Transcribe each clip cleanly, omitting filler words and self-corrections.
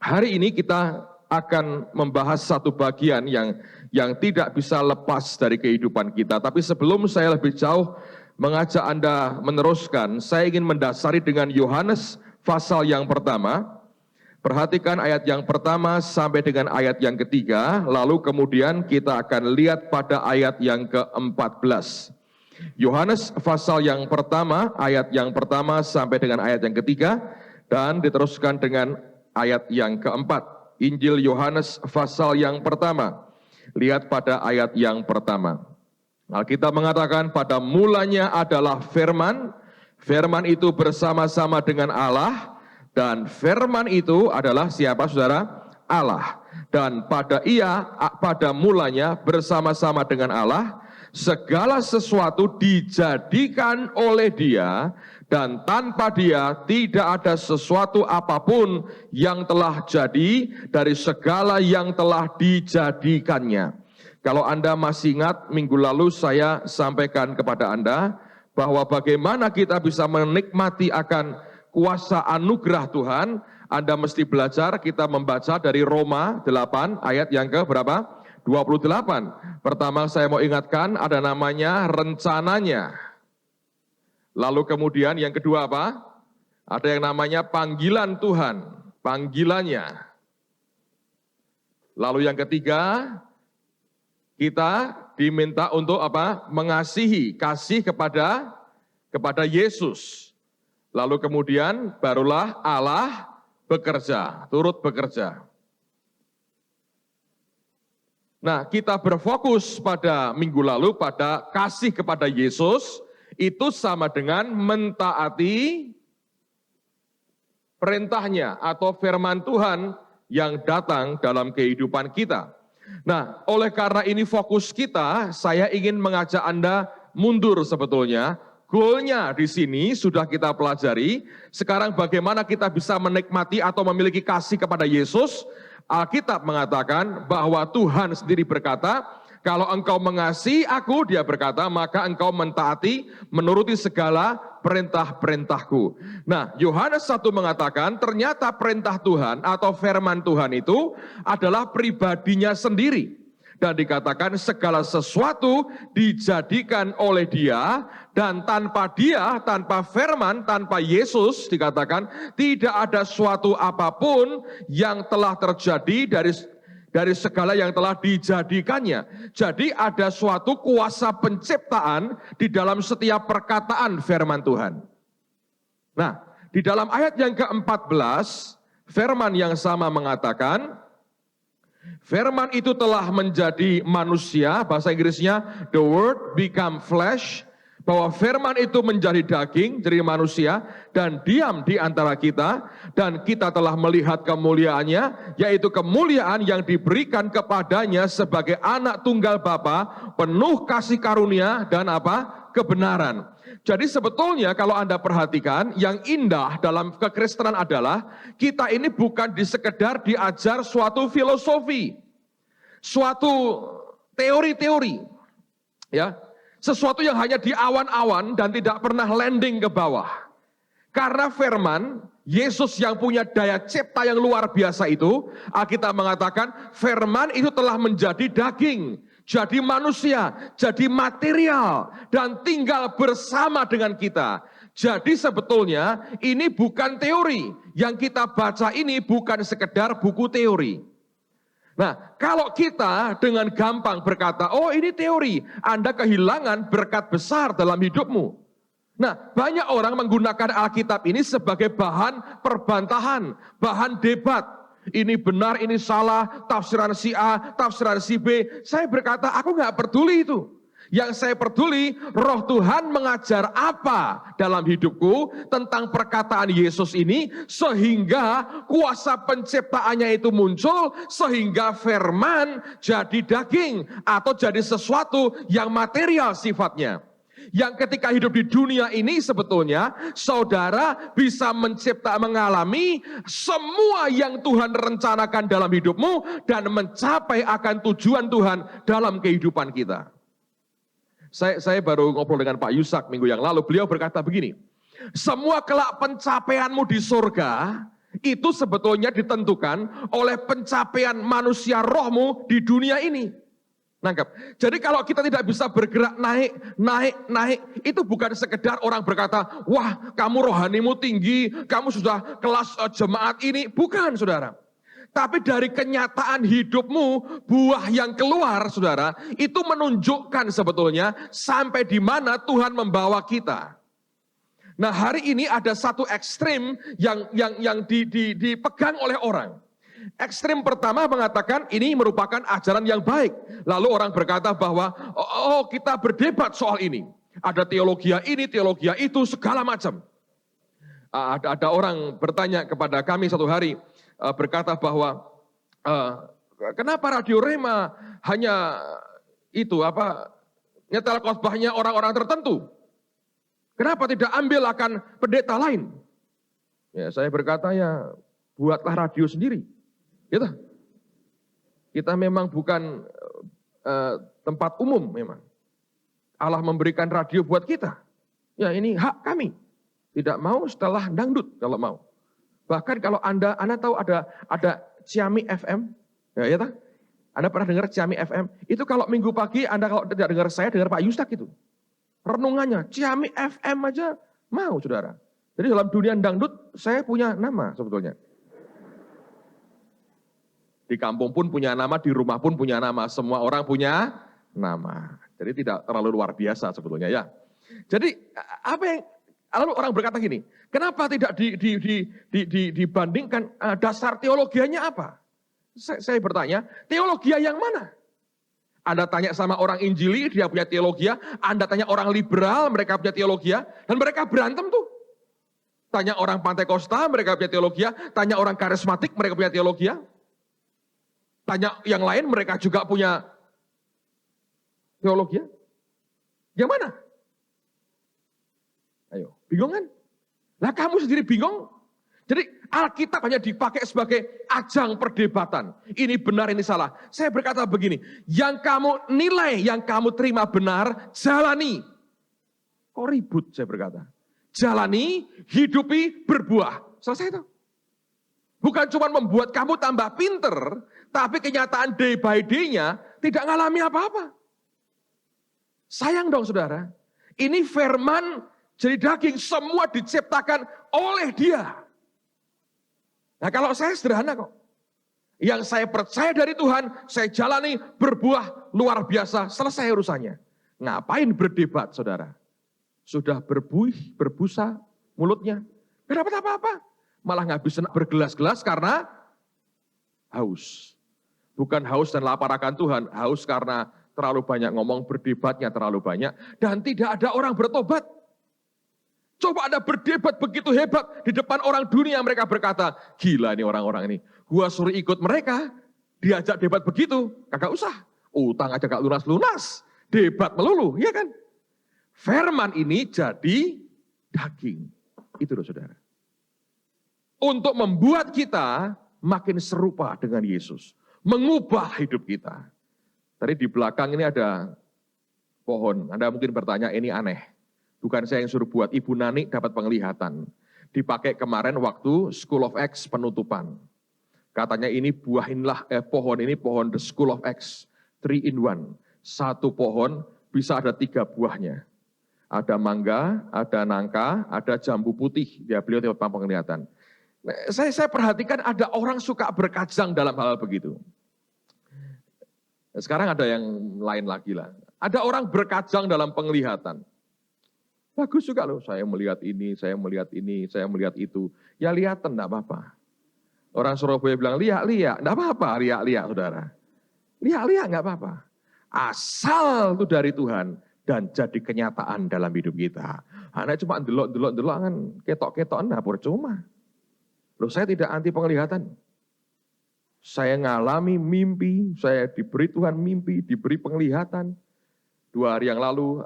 Hari ini kita akan membahas satu bagian yang tidak bisa lepas dari kehidupan kita. Tapi sebelum saya lebih jauh mengajak Anda meneruskan, saya ingin mendasari dengan Yohanes pasal yang pertama. Perhatikan ayat yang pertama sampai dengan ayat yang ketiga, lalu kemudian kita akan lihat pada ayat yang ke-14. Yohanes pasal yang pertama, ayat yang pertama sampai dengan ayat yang ketiga, dan diteruskan dengan ayat yang keempat. Injil Yohanes pasal yang pertama. Lihat pada ayat yang pertama. Alkitab mengatakan pada mulanya adalah firman. Firman itu bersama-sama dengan Allah. Dan firman itu adalah siapa saudara? Allah. Dan pada mulanya bersama-sama dengan Allah. Segala sesuatu dijadikan oleh Dia, dan tanpa Dia tidak ada sesuatu apapun yang telah jadi dari segala yang telah dijadikannya. Kalau Anda masih ingat, minggu lalu saya sampaikan kepada Anda bahwa bagaimana kita bisa menikmati akan kuasa anugerah Tuhan. Anda mesti belajar, kita membaca dari Roma 8 ayat yang ke berapa? 28. Pertama saya mau ingatkan ada namanya rencananya. Lalu kemudian yang kedua apa? Ada yang namanya panggilan Tuhan, panggilannya. Lalu yang ketiga, kita diminta untuk apa? Mengasihi, kasih kepada Yesus. Lalu kemudian barulah Allah bekerja, turut bekerja. Nah, kita berfokus pada minggu lalu pada kasih kepada Yesus, itu sama dengan mentaati perintahnya atau firman Tuhan yang datang dalam kehidupan kita. Nah, oleh karena ini fokus kita, saya ingin mengajak Anda mundur sebetulnya. Goalnya di sini sudah kita pelajari. Sekarang bagaimana kita bisa menikmati atau memiliki kasih kepada Yesus? Alkitab mengatakan bahwa Tuhan sendiri berkata, kalau engkau mengasihi aku, dia berkata, maka engkau mentaati, menuruti segala perintah-perintahku. Nah, Yohanes 1 mengatakan, ternyata perintah Tuhan atau firman Tuhan itu adalah pribadinya sendiri. Dan dikatakan segala sesuatu dijadikan oleh Dia, dan tanpa Dia, tanpa firman, tanpa Yesus, dikatakan tidak ada suatu apapun yang telah terjadi dari segala yang telah dijadikannya. Jadi ada suatu kuasa penciptaan di dalam setiap perkataan firman Tuhan. Nah, di dalam ayat yang ke-14, firman yang sama mengatakan, firman itu telah menjadi manusia, bahasa Inggrisnya, the word become flesh, bahwa firman itu menjadi daging, jadi manusia, dan diam di antara kita, dan kita telah melihat kemuliaannya, yaitu kemuliaan yang diberikan kepadanya sebagai anak tunggal Bapa, penuh kasih karunia dan apa? Kebenaran. Jadi sebetulnya kalau Anda perhatikan, yang indah dalam kekristenan adalah kita ini bukan sekedar diajar suatu filosofi, suatu teori-teori, ya, sesuatu yang hanya di awan-awan dan tidak pernah landing ke bawah. Karena firman Yesus yang punya daya cipta yang luar biasa itu, Alkitab mengatakan firman itu telah menjadi daging, jadi manusia, jadi material, dan tinggal bersama dengan kita. Jadi sebetulnya ini bukan teori, yang kita baca ini bukan sekedar buku teori. Nah, kalau kita dengan gampang berkata, oh ini teori, Anda kehilangan berkat besar dalam hidupmu. Nah, banyak orang menggunakan Alkitab ini sebagai bahan perbantahan, bahan debat. Ini benar, ini salah, tafsiran si A, tafsiran si B. Saya berkata, aku nggak peduli itu. Yang saya peduli, roh Tuhan mengajar apa dalam hidupku tentang perkataan Yesus ini, sehingga kuasa penciptaannya itu muncul, sehingga firman jadi daging, atau jadi sesuatu yang material sifatnya. Yang ketika hidup di dunia ini sebetulnya saudara bisa mengalami semua yang Tuhan rencanakan dalam hidupmu dan mencapai akan tujuan Tuhan dalam kehidupan kita. Saya baru ngobrol dengan Pak Yusak minggu yang lalu, beliau berkata begini, semua kelak pencapaianmu di surga Itu sebetulnya ditentukan oleh pencapaian manusia rohmu di dunia ini. Nangkep. Jadi kalau kita tidak bisa bergerak naik, itu bukan sekedar orang berkata, wah kamu rohanimu tinggi, kamu sudah kelas jemaat ini. Bukan, saudara. Tapi dari kenyataan hidupmu, buah yang keluar, saudara, itu menunjukkan sebetulnya sampai di mana Tuhan membawa kita. Nah, hari ini ada satu ekstrim yang dipegang oleh orang. Ekstrim pertama mengatakan ini merupakan ajaran yang baik. Lalu orang berkata bahwa, oh kita berdebat soal ini. Ada teologia ini, teologia itu, segala macam. Ada orang bertanya kepada kami satu hari, berkata bahwa kenapa Radio Rema hanya itu nyetel khotbahnya orang-orang tertentu? Kenapa tidak ambil akan pendeta lain? Ya, saya berkata ya buatlah radio sendiri. Gitu. Kita memang bukan tempat umum memang. Allah memberikan radio buat kita. Ya ini hak kami. Tidak mau setelah dangdut kalau mau. Bahkan kalau Anda tahu ada Ciami FM, ya tak? Anda pernah dengar Ciami FM? Itu kalau minggu pagi Anda kalau tidak dengar saya, dengar Pak Yustak itu. Renungannya, Ciami FM aja mau, saudara. Jadi dalam dunia dangdut, saya punya nama sebetulnya. Di kampung pun punya nama, di rumah pun punya nama. Semua orang punya nama. Jadi tidak terlalu luar biasa sebetulnya ya. Jadi lalu orang berkata gini, kenapa tidak dibandingkan dasar teologianya apa? Saya bertanya, teologia yang mana? Anda tanya sama orang Injili, dia punya teologia. Anda tanya orang liberal, mereka punya teologia. Dan mereka berantem tuh. Tanya orang Pantekosta, mereka punya teologia. Tanya orang karismatik, mereka punya teologia. Tanya yang lain, mereka juga punya teologia. Yang mana? Ayo, bingung kan? Lah kamu sendiri bingung? Jadi Alkitab hanya dipakai sebagai ajang perdebatan. Ini benar, ini salah. Saya berkata begini, yang kamu nilai, yang kamu terima benar, jalani. Kok ribut saya berkata. Jalani, hidupi, berbuah. Selesai itu. Bukan cuma membuat kamu tambah pinter, tapi kenyataan day by day-nya tidak ngalami apa-apa. Sayang dong saudara. Ini firman jadi daging, semua diciptakan oleh dia. Nah kalau saya sederhana kok. Yang saya percaya dari Tuhan, saya jalani, berbuah luar biasa, selesai urusannya. Ngapain berdebat saudara? Sudah berbusa mulutnya. Gak dapat apa-apa. Malah ngabisin bergelas-gelas karena haus. Bukan haus dan lapar akan Tuhan, haus karena terlalu banyak ngomong, berdebatnya terlalu banyak. Dan tidak ada orang bertobat. Coba Anda berdebat begitu hebat di depan orang dunia, mereka berkata, gila ini orang-orang ini. Gua suruh ikut mereka, diajak debat begitu, kagak usah. Utang aja gak lunas-lunas, debat melulu, ya kan? Firman ini jadi daging. Itu loh saudara. Untuk membuat kita makin serupa dengan Yesus. Mengubah hidup kita. Tadi di belakang ini ada pohon, Anda mungkin bertanya ini aneh. Bukan saya yang suruh buat, Ibu Nani dapat penglihatan. Dipakai kemarin waktu School of Acts penutupan. Katanya ini pohon ini pohon The School of Acts. 3 in 1. Satu pohon bisa ada 3 buahnya. Ada mangga, ada nangka, ada jambu putih. Dia beliau dapat penglihatan. Saya perhatikan ada orang suka berkacang dalam hal begitu. Sekarang ada yang lain lagi lah. Ada orang berkacang dalam penglihatan. Bagus juga loh, saya melihat ini, saya melihat ini, saya melihat itu. Ya lihatan, enggak apa-apa. Orang Surabaya bilang, lihat, enggak apa-apa, lihat, saudara. Lihat, enggak apa-apa. Asal itu dari Tuhan dan jadi kenyataan dalam hidup kita. Anak cuma delok kan, ketok-ketok, nah percuma. Loh saya tidak anti penglihatan. Saya ngalami mimpi, saya diberi Tuhan mimpi, diberi penglihatan. 2 hari yang lalu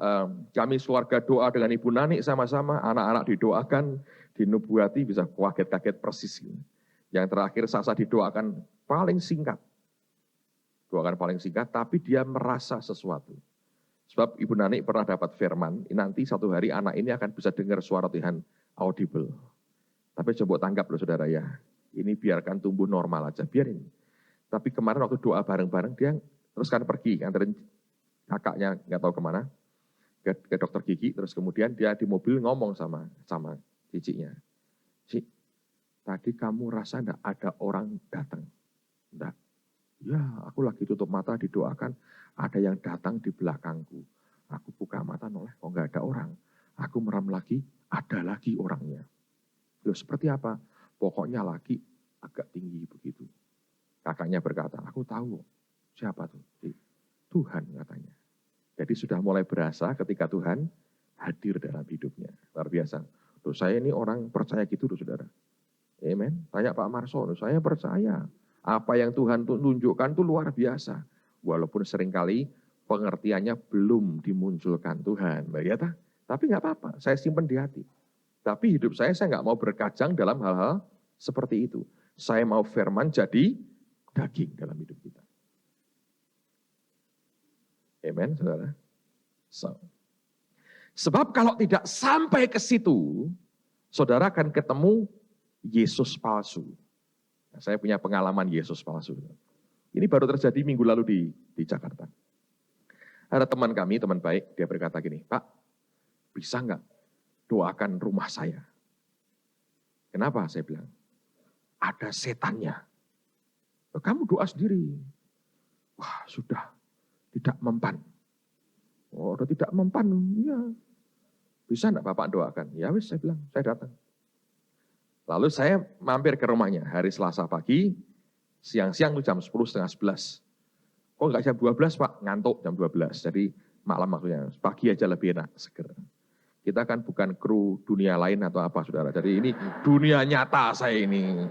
kami keluarga doa dengan Ibu Nani sama-sama, anak-anak didoakan, dinubuati bisa kaget-kaget persis. Yang terakhir Sasa didoakan paling singkat. Doakan paling singkat, tapi dia merasa sesuatu. Sebab Ibu Nani pernah dapat firman, nanti satu hari anak ini akan bisa dengar suara Tuhan audible. Tapi coba tanggap loh saudara ya. Ini biarkan tumbuh normal aja, biarin. Tapi kemarin waktu doa bareng-bareng, dia terus kan pergi, nganterin kakaknya nggak tahu kemana, ke dokter gigi, terus kemudian dia di mobil ngomong sama ciciknya. Cik, tadi kamu rasa enggak ada orang datang? Enggak. Ya, aku lagi tutup mata didoakan, ada yang datang di belakangku. Aku buka mata noleh, kok enggak ada orang. Aku meram lagi, ada lagi orangnya. Ya seperti apa? Pokoknya lagi agak tinggi begitu. Kakaknya berkata, aku tahu. Siapa tuh? Tuhan katanya. Jadi sudah mulai berasa ketika Tuhan hadir dalam hidupnya. Luar biasa. Tuh, saya ini orang percaya gitu tuh saudara. Amen. Tanya Pak Marso, saya percaya. Apa yang Tuhan tunjukkan itu luar biasa. Walaupun seringkali pengertiannya belum dimunculkan Tuhan. Ya, tapi nggak apa-apa, saya simpan di hati. Tapi hidup saya nggak mau berkacang dalam hal-hal seperti itu. Saya mau firman jadi daging dalam hidup kita. Amen, saudara. Sebab kalau tidak sampai ke situ, saudara akan ketemu Yesus palsu. Nah, saya punya pengalaman Yesus palsu. Ini baru terjadi minggu lalu di Jakarta. Ada teman kami, teman baik, dia berkata gini, Pak, bisa nggak doakan rumah saya? Kenapa? Saya bilang, ada setannya. Kamu doa sendiri. Wah, sudah. Tidak mempan. Oh, udah tidak mempan. Ya. Bisa enggak Bapak doakan? Ya wis, saya bilang, saya datang. Lalu saya mampir ke rumahnya hari Selasa pagi, siang-siang itu jam 10, setengah 11. Kok enggak jam 12 Pak? Ngantuk jam 12. Jadi malam maksudnya, pagi aja lebih enak, seger. Kita kan bukan kru dunia lain atau apa saudara. Jadi ini dunia nyata saya ini.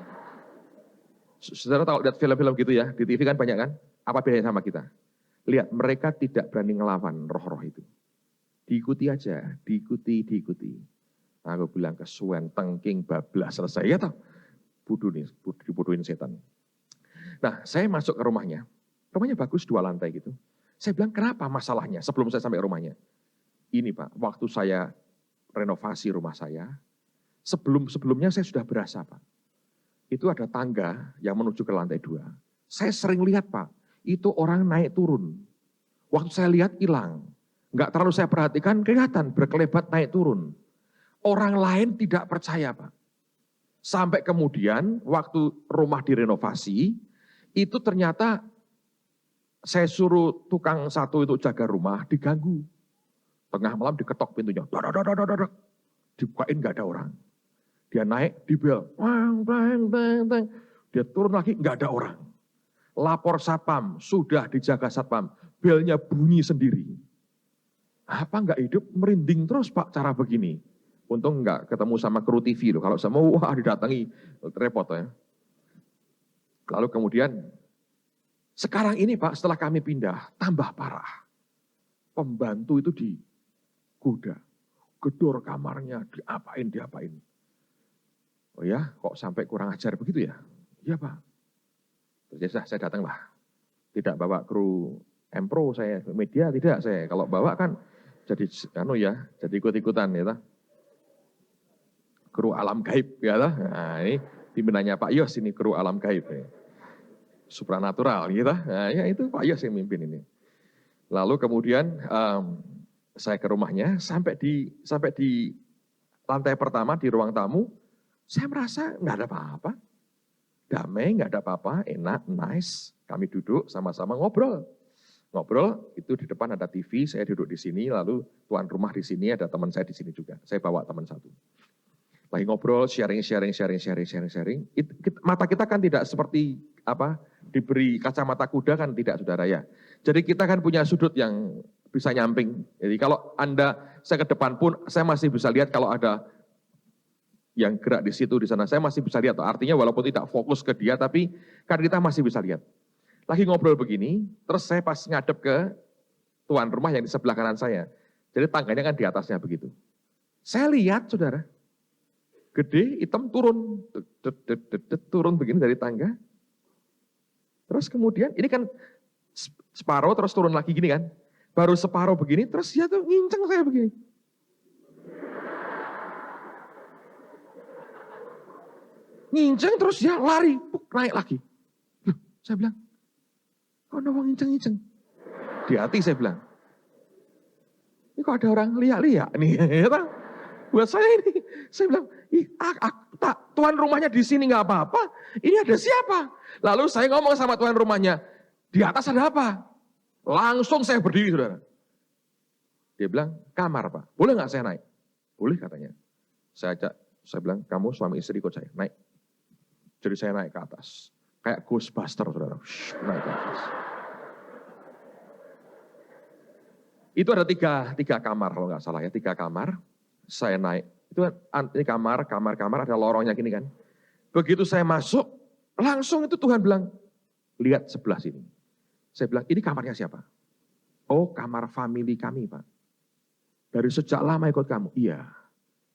Saudara tahu lihat film-film gitu ya, di TV kan banyak kan? Apa bedanya sama kita? Lihat, mereka tidak berani ngelawan roh-roh itu. Diikuti aja, diikuti. Aku bilang kesuwen, tengking, bablas, selesai. Ya toh, dibodohin setan. Nah, saya masuk ke rumahnya. Rumahnya bagus, 2 lantai gitu. Saya bilang, kenapa masalahnya sebelum saya sampai ke rumahnya? Ini Pak, waktu saya renovasi rumah saya, sebelumnya saya sudah berasa Pak. Itu ada tangga yang menuju ke lantai 2. Saya sering lihat Pak, itu orang naik turun. Waktu saya lihat hilang. Enggak terlalu saya perhatikan, kelihatan berkelebat naik turun. Orang lain tidak percaya Pak. Sampai kemudian waktu rumah direnovasi, itu ternyata saya suruh tukang satu itu jaga rumah, diganggu. Tengah malam diketok pintunya. Dibukain enggak ada orang. Dia naik, dibel. Dia turun lagi, enggak ada orang. Lapor satpam, sudah dijaga satpam, belnya bunyi sendiri. Apa enggak hidup merinding terus Pak cara begini? Untung enggak ketemu sama kru TV loh. Kalau sama wah didatangi repot ya. Lalu kemudian sekarang ini Pak setelah kami pindah tambah parah. Pembantu itu digoda, gedor kamarnya, diapain. Oh ya, kok sampai kurang ajar begitu ya? Iya Pak. Terus ya saya datang lah. Tidak bawa kru Empro saya, media tidak saya. Kalau bawa kan jadi jadi ikut-ikutan ya. Kru alam gaib ya. Nah, ini pimpinannya Pak Yos ini kru alam gaib ya. Supranatural gitu. Nah, ya itu Pak Yos yang mimpin ini. Lalu kemudian saya ke rumahnya sampai di lantai pertama di ruang tamu, saya merasa nggak ada apa-apa. Damai, nggak ada apa-apa, enak, nice. Kami duduk sama-sama ngobrol. Ngobrol, itu di depan ada TV, saya duduk di sini, lalu tuan rumah di sini, ada teman saya di sini juga. Saya bawa teman satu. Lagi ngobrol, sharing. Mata kita kan tidak seperti diberi kacamata kuda kan tidak saudara ya. Jadi kita kan punya sudut yang bisa nyamping. Jadi kalau saya ke depan pun, saya masih bisa lihat kalau ada yang gerak di situ, di sana, saya masih bisa lihat. Artinya walaupun tidak fokus ke dia, tapi kan kita masih bisa lihat. Lagi ngobrol begini, terus saya pas ngadep ke tuan rumah yang di sebelah kanan saya. Jadi tangganya kan di atasnya begitu. Saya lihat, saudara, gede, hitam, turun begini dari tangga. Terus kemudian, ini kan separuh, terus turun lagi gini kan. Baru separuh begini, terus dia tuh nginceng saya begini. Nginceng terus dia lari, naik lagi. Loh, saya bilang, kok ada orang nginceng-nginceng? Di hati saya bilang, ini kok ada orang liak-liak nih. Buat saya ini, saya bilang, tuan rumahnya di sini nggak apa-apa, ini ada siapa? Lalu saya ngomong sama tuan rumahnya, di atas ada apa? Langsung saya berdiri, saudara. Dia bilang, kamar Pak, boleh nggak saya naik? Boleh katanya. Saya bilang, kamu suami istri ikut saya, naik. Jadi saya naik ke atas. Kayak Ghostbuster, saudara. Naik ke atas. Itu ada tiga kamar kalau nggak salah ya, 3 kamar. Saya naik. Itu ini kamar, ada lorongnya gini kan. Begitu saya masuk, langsung itu Tuhan bilang, lihat sebelah sini. Saya bilang, ini kamarnya siapa? Oh, kamar family kami, Pak. Dari sejak lama ikut kamu. Iya.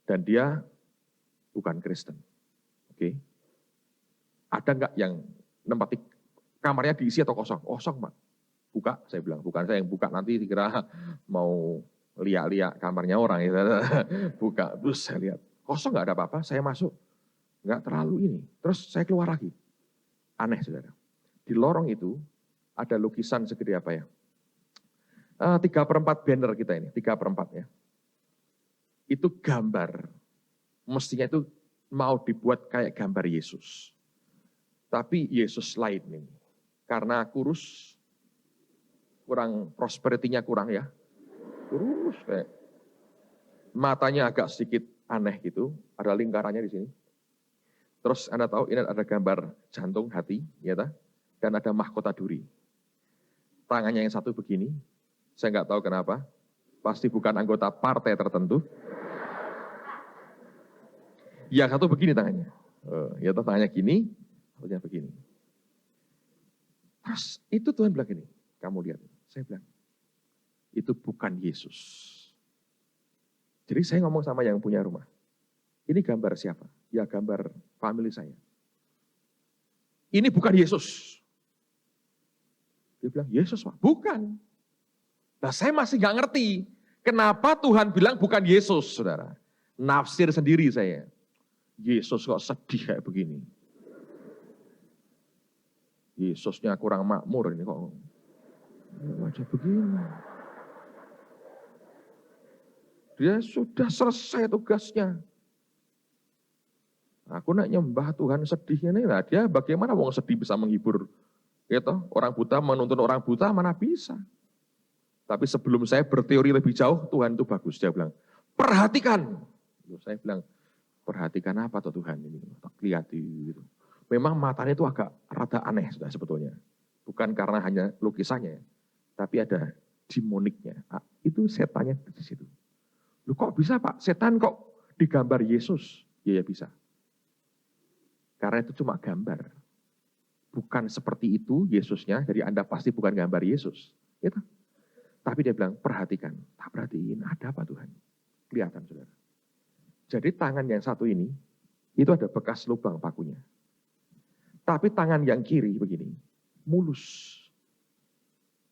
Dan dia bukan Kristen. Oke. Ada nggak yang nempati kamarnya diisi atau kosong? Kosong, Pak. Buka, saya bilang. Bukan saya yang buka, nanti dikira mau liak-liak kamarnya orang. Ya. Buka, terus saya lihat. Kosong nggak ada apa-apa, saya masuk. Nggak terlalu ini. Terus saya keluar lagi. Aneh, saudara. Di lorong itu ada lukisan segede apa ya? 3/4 banner kita ini, 3/4 ya. Itu gambar. Mestinya itu mau dibuat kayak gambar Yesus. Tapi Yesus lain nih. Karena kurus, kurang prosperity-nya kurang ya. Kurus kayak. Matanya agak sedikit aneh gitu, ada lingkarannya di sini. Terus Anda tahu ini ada gambar jantung, hati, ya ta? Dan ada mahkota duri. Tangannya yang satu begini, saya nggak tahu kenapa, pasti bukan anggota partai tertentu. Yang satu begini tangannya, ya tangannya gini, satunya begini. Terus itu Tuhan bilang gini, kamu lihat, saya bilang, itu bukan Yesus. Jadi saya ngomong sama yang punya rumah, ini gambar siapa? Ya gambar family saya. Ini bukan Yesus. Dia bilang, Yesus Pak, bukan. Nah saya masih gak ngerti, kenapa Tuhan bilang bukan Yesus, saudara. Nafsir sendiri saya. Yesus kok sedih kayak begini. Yesusnya kurang makmur ini kok. Wajah begini. Dia sudah selesai tugasnya. Aku nak nyembah Tuhan sedihnya nih, nah dia bagaimana wong sedih bisa menghibur? Gitu, orang buta menuntun orang buta mana bisa. Tapi sebelum saya berteori lebih jauh, Tuhan itu bagus. Dia bilang, perhatikan. Saya bilang, perhatikan apa tuh Tuhan ini? Lihat gitu. Memang matanya itu agak rada aneh sudah sebetulnya. Bukan karena hanya lukisannya, tapi ada demoniknya. Itu setannya di situ. Lu kok bisa Pak? Setan kok digambar Yesus? Ya bisa. Karena itu cuma gambar. Bukan seperti itu Yesusnya, jadi Anda pasti bukan gambar Yesus. Gitu. Tapi dia bilang, perhatikan. Tak perhatiin, ada apa Tuhan? Kelihatan, saudara. Jadi tangan yang satu ini, itu ada bekas lubang pakunya. Tapi tangan yang kiri begini, mulus.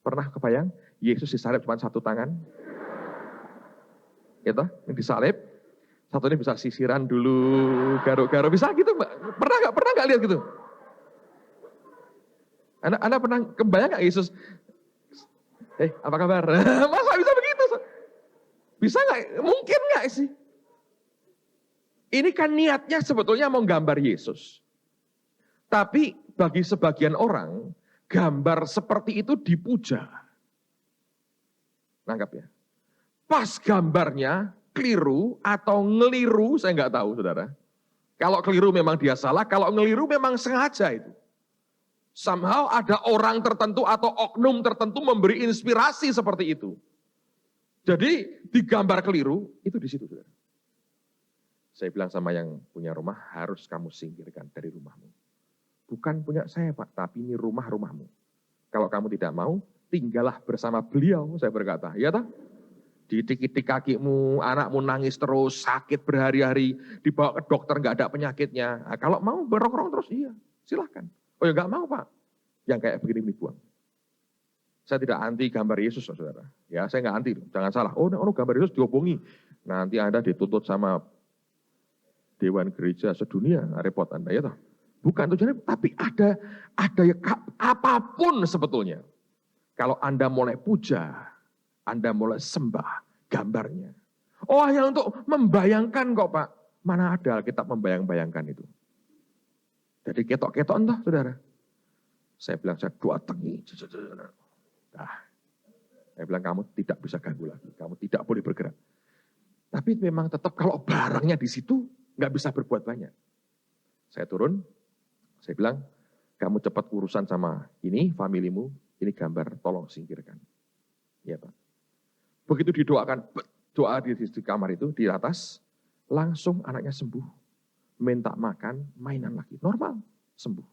Pernah kebayang, Yesus disalib cuma satu tangan? Gitu, yang disalib, satunya bisa sisiran dulu, garuk-garuk, bisa gitu Mbak? Pernah nggak lihat gitu? Anda pernah kebayang nggak Yesus? Apa kabar? Masa bisa begitu? Bisa nggak? Mungkin nggak sih? Ini kan niatnya sebetulnya mau gambar Yesus. Tapi bagi sebagian orang, gambar seperti itu dipuja. Nangkap ya? Pas gambarnya keliru atau ngeliru, saya nggak tahu saudara. Kalau keliru memang dia salah, kalau ngeliru memang sengaja itu. Somehow ada orang tertentu atau oknum tertentu memberi inspirasi seperti itu. Jadi digambar keliru, itu di situ saudara. Saya bilang sama yang punya rumah, harus kamu singkirkan dari rumahmu. Bukan punya saya Pak, tapi ini rumahmu. Kalau kamu tidak mau, tinggallah bersama beliau, saya berkata. Ya tak? Diitik-itik kakimu, anakmu nangis terus, sakit berhari-hari, dibawa ke dokter nggak ada penyakitnya. Nah, kalau mau berong-rong terus, iya, silahkan. Oh ya nggak mau Pak, yang kayak begini dibuang. Saya tidak anti gambar Yesus, saudara. Ya, saya nggak anti, jangan salah. Oh, gambar Yesus dihubungi, nanti Anda dituntut sama Dewan Gereja Sedunia, repot Anda ya toh. Bukan tujuannya, tapi ada ya, apapun sebetulnya. Kalau Anda mulai puja, Anda mulai sembah gambarnya. Oh hanya untuk membayangkan kok Pak. Mana ada Alkitab membayang-bayangkan itu. Jadi ketok-ketok entah saudara. Saya bilang saya doa tinggi. Nah, saya bilang kamu tidak bisa ganggu lagi. Kamu tidak boleh bergerak. Tapi memang tetap kalau barangnya di situ nggak bisa berbuat banyak. Saya turun, saya bilang kamu cepat urusan sama ini, familimu, ini gambar, tolong singkirkan. Iya Pak. Begitu didoakan, doa di kamar itu, di atas, langsung anaknya sembuh. Minta makan, mainan lagi. Normal, sembuh.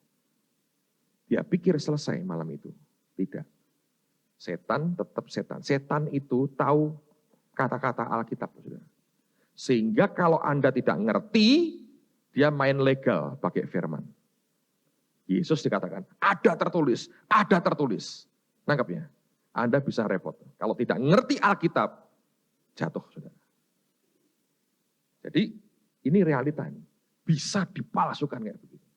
Dia pikir selesai malam itu. Tidak. Setan tetap setan. Setan itu tahu kata-kata Alkitab. Sehingga kalau Anda tidak ngerti, dia main legal pakai firman. Yesus dikatakan, ada tertulis, ada tertulis. Nangkapnya? Anda bisa repot. Kalau tidak ngerti Alkitab, jatuh, saudara. Jadi, ini realita. Bisa dipalsukan kayak begitu.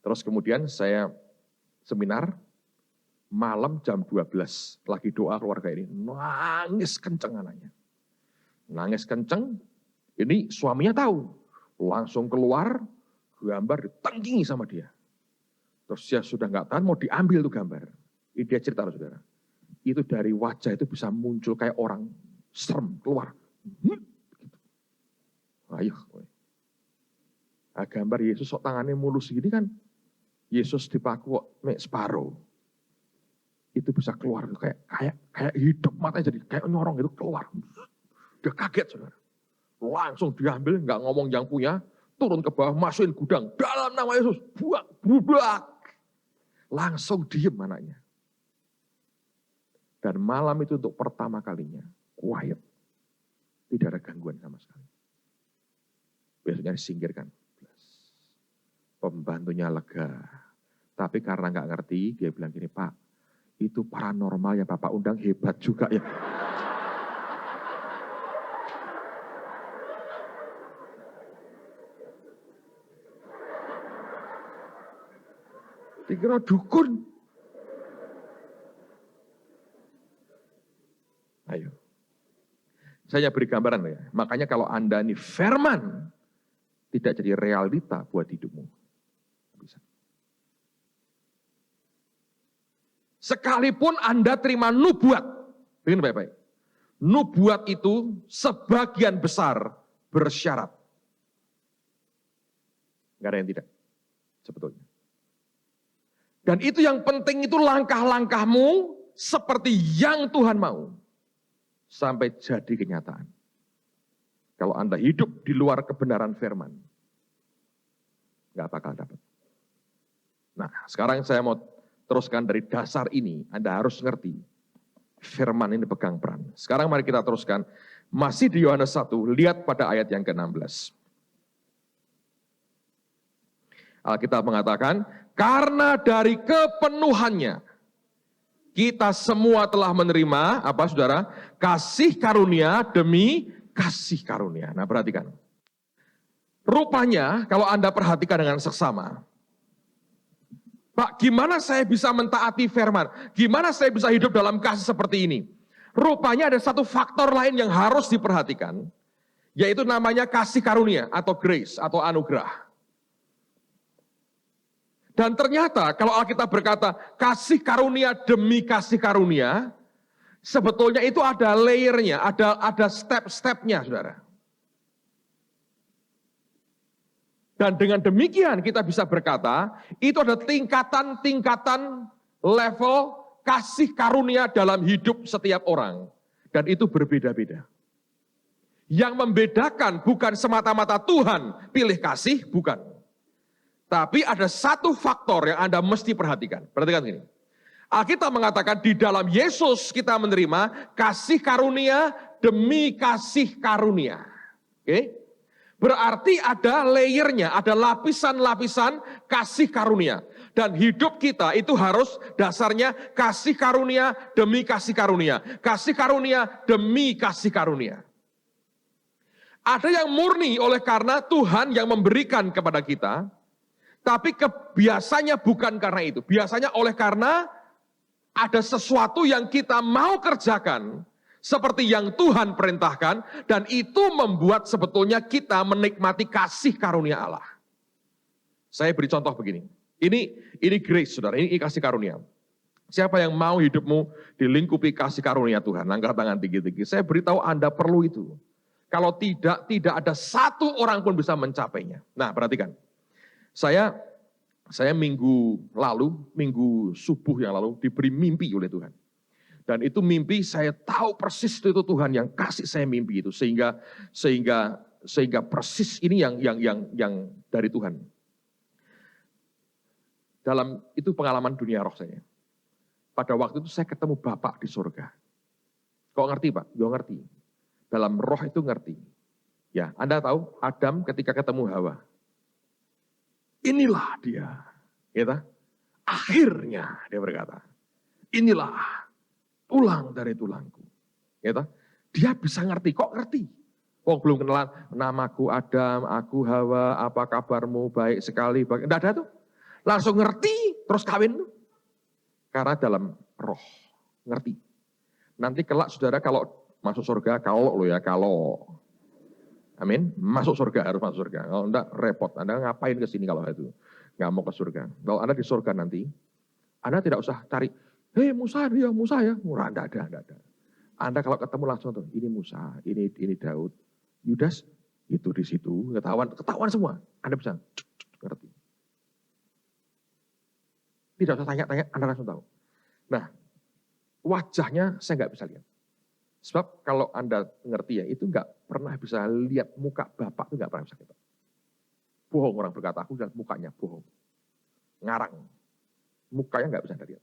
Terus kemudian saya seminar, malam jam 12, lagi doa keluarga ini, nangis kenceng anaknya. Nangis kenceng, ini suaminya tahu. Langsung keluar, gambar ditengkingi sama dia. Terus dia sudah nggak tahan, mau diambil tuh gambar. Ini dia cerita, saudara. Itu dari wajah itu bisa muncul kayak orang serem, keluar. Ayo. Nah, gambar Yesus sok tangannya mulus gini kan, Yesus dipaku kok separuh. Itu bisa keluar kayak hidup, matanya jadi kayak nyorong itu keluar. Dia kaget saudara. Langsung diambil, nggak ngomong yang punya, turun ke bawah, masukin gudang. Dalam nama Yesus, buang, budak. Langsung diem anaknya. Dan malam itu untuk pertama kalinya, quiet. Tidak ada gangguan sama sekali. Besoknya disingkirkan. Pembantunya lega. Tapi karena nggak ngerti, dia bilang gini, Pak, itu paranormal yang Bapak undang hebat juga ya. Dikira dukun. Ayo. Saya beri gambaran ya. Makanya kalau Anda ini firman, tidak jadi realita buat hidupmu. Bisa. Sekalipun Anda terima nubuat, dengar baik-baik. Nubuat itu sebagian besar bersyarat. Enggak ada yang tidak, sebetulnya. Dan itu yang penting itu langkah-langkahmu seperti yang Tuhan mau. Sampai jadi kenyataan. Kalau Anda hidup di luar kebenaran firman, nggak bakal dapat. Nah, sekarang saya mau teruskan dari dasar ini. Anda harus ngerti, firman ini pegang peran. Sekarang mari kita teruskan. Masih di Yohanes 1, lihat pada ayat yang ke-16. Alkitab mengatakan, karena dari kepenuhannya, kita semua telah menerima, apa saudara? Kasih karunia demi kasih karunia. Nah perhatikan. Rupanya kalau Anda perhatikan dengan seksama, Pak gimana saya bisa mentaati firman? Gimana saya bisa hidup dalam kasih seperti ini? Rupanya ada satu faktor lain yang harus diperhatikan, yaitu namanya kasih karunia atau grace atau anugerah. Dan ternyata kalau Alkitab berkata kasih karunia demi kasih karunia, sebetulnya itu ada layernya, ada step-stepnya, saudara. Dan dengan demikian kita bisa berkata, itu ada tingkatan-tingkatan level kasih karunia dalam hidup setiap orang. Dan itu berbeda-beda. Yang membedakan bukan semata-mata Tuhan pilih kasih, bukan. Tapi ada satu faktor yang Anda mesti perhatikan. Perhatikan ini. Alkitab mengatakan di dalam Yesus kita menerima kasih karunia demi kasih karunia. Oke? Berarti ada layernya, ada lapisan-lapisan kasih karunia. Dan hidup kita itu harus dasarnya kasih karunia demi kasih karunia. Kasih karunia demi kasih karunia. Ada yang murni oleh karena Tuhan yang memberikan kepada kita, tapi biasanya bukan karena itu. Biasanya oleh karena ada sesuatu yang kita mau kerjakan, seperti yang Tuhan perintahkan, dan itu membuat sebetulnya kita menikmati kasih karunia Allah. Saya beri contoh begini. Ini grace, saudara. Ini kasih karunia. Siapa yang mau hidupmu dilingkupi kasih karunia Tuhan? Angkat tangan tinggi-tinggi. Saya beritahu Anda perlu itu. Kalau tidak ada satu orang pun bisa mencapainya. Nah, perhatikan. Saya minggu subuh yang lalu diberi mimpi oleh Tuhan. Dan itu mimpi saya tahu persis itu Tuhan yang kasih saya mimpi itu. Sehingga persis ini yang dari Tuhan. Dalam itu pengalaman dunia roh saya. Pada waktu itu saya ketemu Bapak di surga. Kok ngerti Pak? Yo ngerti. Dalam roh itu ngerti. Ya, Anda tahu Adam ketika ketemu Hawa. Inilah dia. Ya, akhirnya dia berkata, inilah tulang dari tulangku. Ya, dia bisa ngerti. Kok ngerti? Kok belum kenalan, namaku Adam, aku Hawa, apa kabarmu, baik sekali. Tidak ada tuh. Langsung ngerti, terus kawin. Karena dalam roh, ngerti. Nanti kelak saudara kalau masuk surga, kalau. Amin. Masuk surga, harus masuk surga. Kalau enggak, repot. Anda ngapain ke sini kalau itu? Nggak mau ke surga. Kalau Anda di surga nanti, Anda tidak usah cari, hei Musa ya, murah, enggak ada. Anda kalau ketemu langsung tuh, ini Musa, ini Daud, Yudas, itu di situ, ketahuan semua. Anda bisa ngerti. Tidak usah tanya-tanya, Anda langsung tahu. Nah, wajahnya saya nggak bisa lihat. Sebab kalau Anda ngerti ya, itu nggak pernah bisa lihat muka Bapak, itu nggak pernah bisa kita. Bohong orang berkata, aku lihat mukanya, bohong. Ngarang. Mukanya nggak bisa Anda lihat.